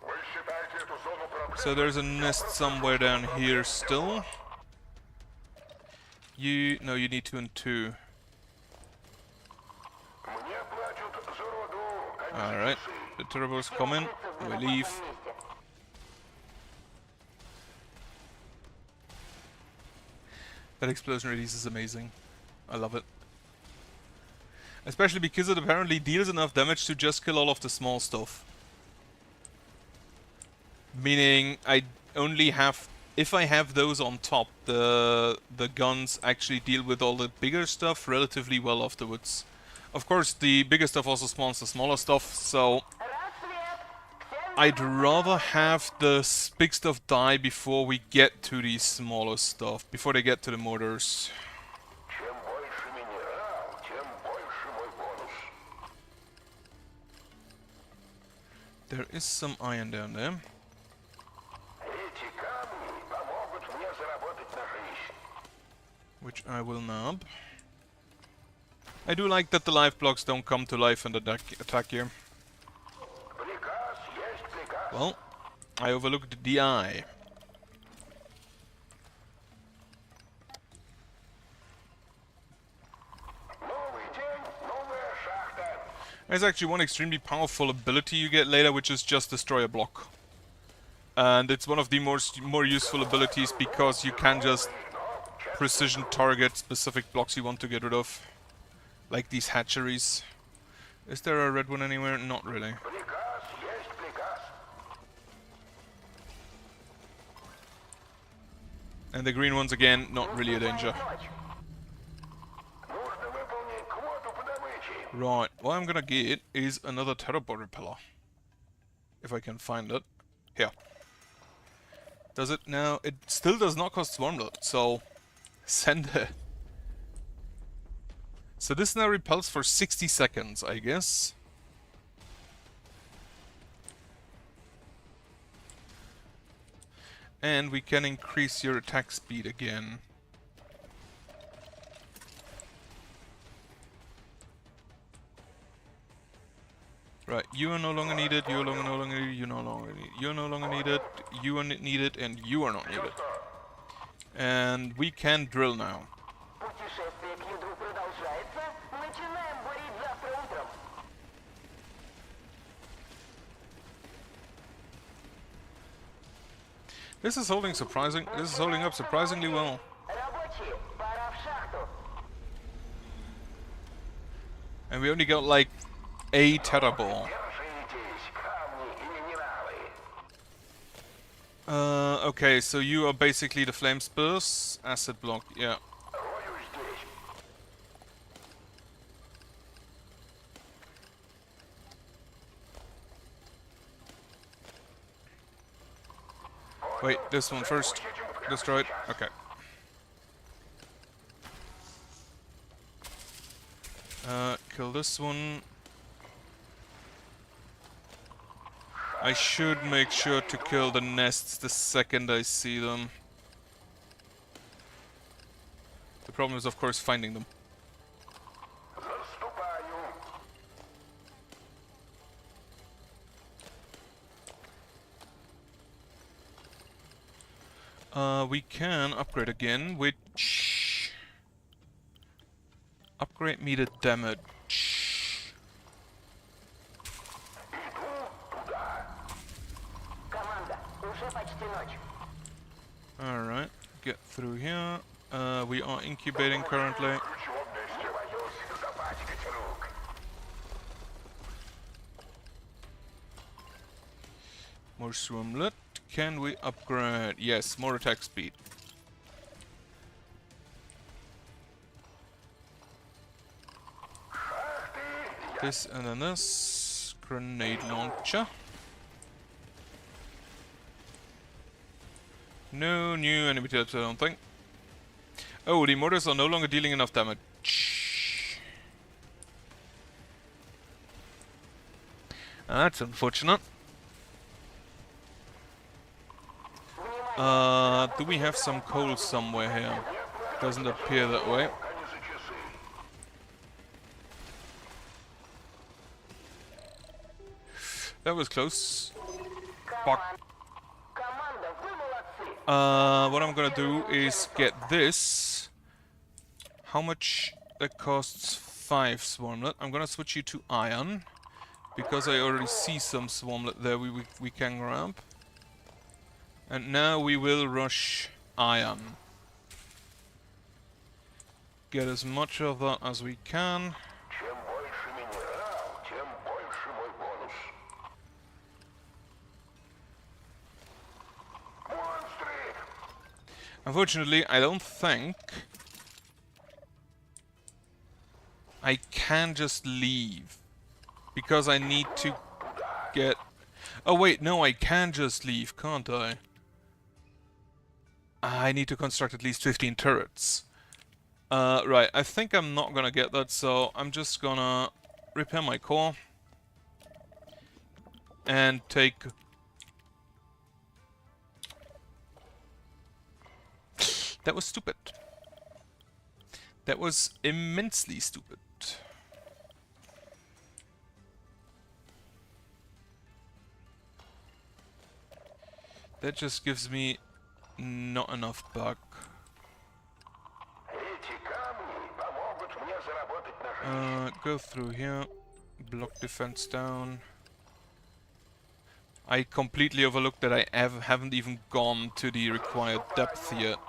Вы считаете эту зону проблемой? So there's a nest somewhere down here still. No, you need 2 and 2. Мне платят за руду, а не за Alright, часы. the turbos come in. We leave. Месте. That explosion radius is amazing. I love it. Especially because it apparently deals enough damage to just kill all of the small stuff. Meaning, I only have... If I have those on top, the guns actually deal with all the bigger stuff relatively well afterwards. Of course, the bigger stuff also spawns the smaller stuff, so... Рассвет. Всем I'd rather have the big stuff die before we get to the smaller stuff, before they get to the mortars. Чем больше минерал, тем больше мой бонус. There is some iron down there. Эти камни помогут мне заработать на жизнь. Which I will nab. I do like that the life blocks don't come to life and attack here. Приказ есть приказ. Well, I overlooked the eye. Новый день, новая шахта. There's actually one extremely powerful ability you get later, which is just destroy a block. And it's one of the more useful abilities because you can just precision target specific blocks you want to get rid of. Like these hatcheries. Is there a red one anywhere? Not really. Приказ есть приказ. And the green ones again, not really a danger. ночь. Нужно выполнить квоту по добыче. Right, what I'm gonna get is another Terrabot Repeller. If I can find it. Here. Does it now? It still does not cost Swarmlet, so send it. So this now repels for 60 seconds, I guess. And we can increase your attack speed again. Right, you are no longer needed, you are no longer needed, you no longer needed, you are no longer needed, you are needed, and you are not needed. And we can drill now. Путешествие к ядру продолжается. Начинаем бурить завтра утром. This is holding up surprisingly well. Рабочие, пора в шахту. And we only got like a Terraball. Держитесь, камни и минералы. Okay, so you are basically the flame spurs, acid block, yeah. Рою здесь. Wait, this one first. Destroyed. Okay. Kill this one. I should make sure to kill the nests the second I see them. The problem is, of course, finding them. We can upgrade again, which... Upgrade meter damage. Команда, уже почти ночь. Alright, get through here. We are incubating currently. Ключевом месте. Боюсь, запачкать рук. More Swarmlet. Can we upgrade? Yes, more attack speed. This and then this. Grenade launcher. No new enemy types, I don't think. Oh, the mortars are no longer dealing enough damage. That's unfortunate. Do we have some coal somewhere here? Doesn't appear that way. Они за часы. That was close. Fuck. Команда, вы молодцы. What I'm gonna do is get this. How much that costs? 5 Swarmlet. I'm gonna switch you to iron. Because I already see some Swarmlet there we can grab. And now we will rush iron. Get as much of that as we can. Чем больше минерал, тем больше мой бонус. Монстры! Unfortunately, I don't think I can just leave. Because I need to get... Oh wait, no, I can just leave, can't I? I need to construct at least 15 turrets. Right, I think I'm not gonna get that, so I'm just gonna repair my core. And take... That was stupid. That was immensely stupid. That just gives me not enough buck. Эти камни помогут мне заработать на жизнь. Go through here. Block defense down. I completely overlooked that I haven't even gone to the required depth yet.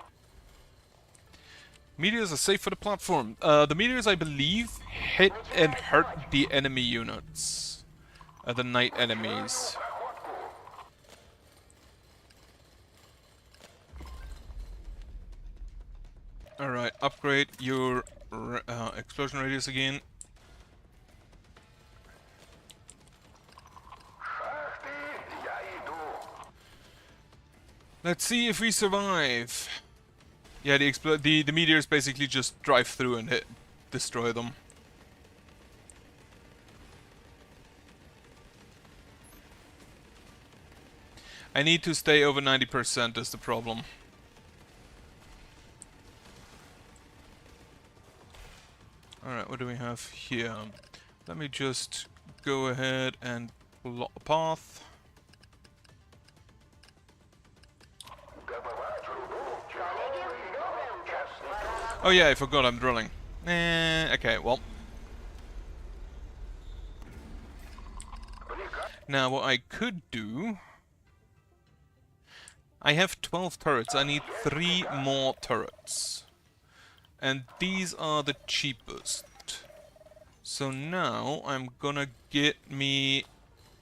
Meteors are safe for the platform. The meteors, I believe, hit and hurt the enemy units. The night enemies. Alright, upgrade your explosion radius again. Шахты, я иду. Let's see if we survive. Yeah, the meteors basically just drive through and destroy them. I need to stay over 90% is the problem. Alright, what do we have here? Let me just go ahead and block the path. Добывать руду, тяжелый, но честный. Oh yeah, I forgot I'm drilling. Okay, well. Now what I could do... I have 12 turrets, I need 3 more turrets. And these are the cheapest. So now I'm gonna get me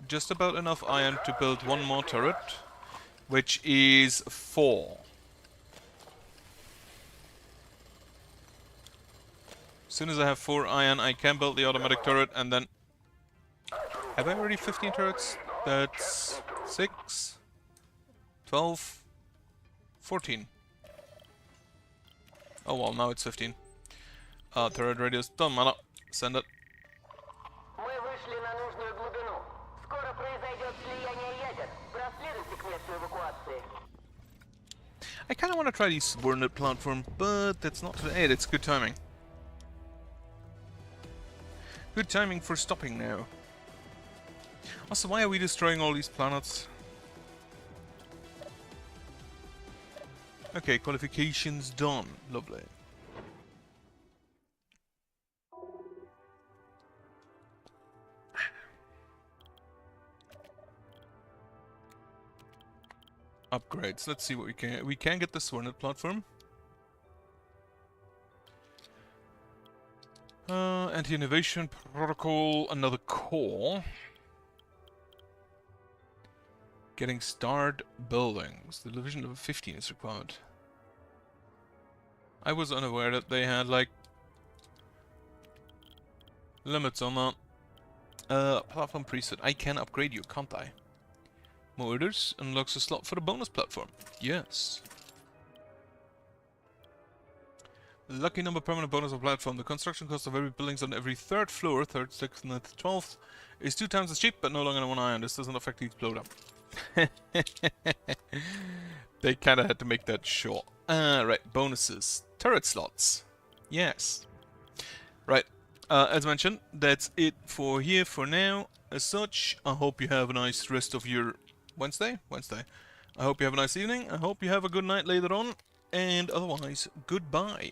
just about enough iron to build 1 more turret, which is 4. As soon as I have 4 iron, I can build the automatic turret, and then... Have I already 15 turrets? That's 6, 12, 14. Oh well, now it's 15. Turret radius, don't matter. Send it. Мы вышли на нужную глубину. Скоро произойдет слияние ядер. Проследуйте к месту эвакуации. I kind of want to try the subordinate platform, but that's not today. It's good timing. Good timing for stopping now. Also, why are we destroying all these planets? Okay, qualifications done. Lovely. Upgrades. Let's see what we can. We can get the Swordnet platform. Anti-innovation protocol. Another core. Getting starred buildings. The division level 15 is required. I was unaware that they had like limits on that. Platform preset. I can upgrade you, can't I? More orders unlocks a slot for the bonus platform. Yes. Lucky number permanent bonus of platform. The construction cost of every buildings on every third floor, 3rd, 6th, 9th, 12th, is 2 times as cheap, but no longer than 1 iron. This doesn't affect each blowdown. They kind of had to make that short. Right, bonuses. Turret slots. Yes. Right. As mentioned, that's it for here for now. As such, I hope you have a nice rest of your Wednesday. I hope you have a nice evening. I hope you have a good night later on. And otherwise, goodbye.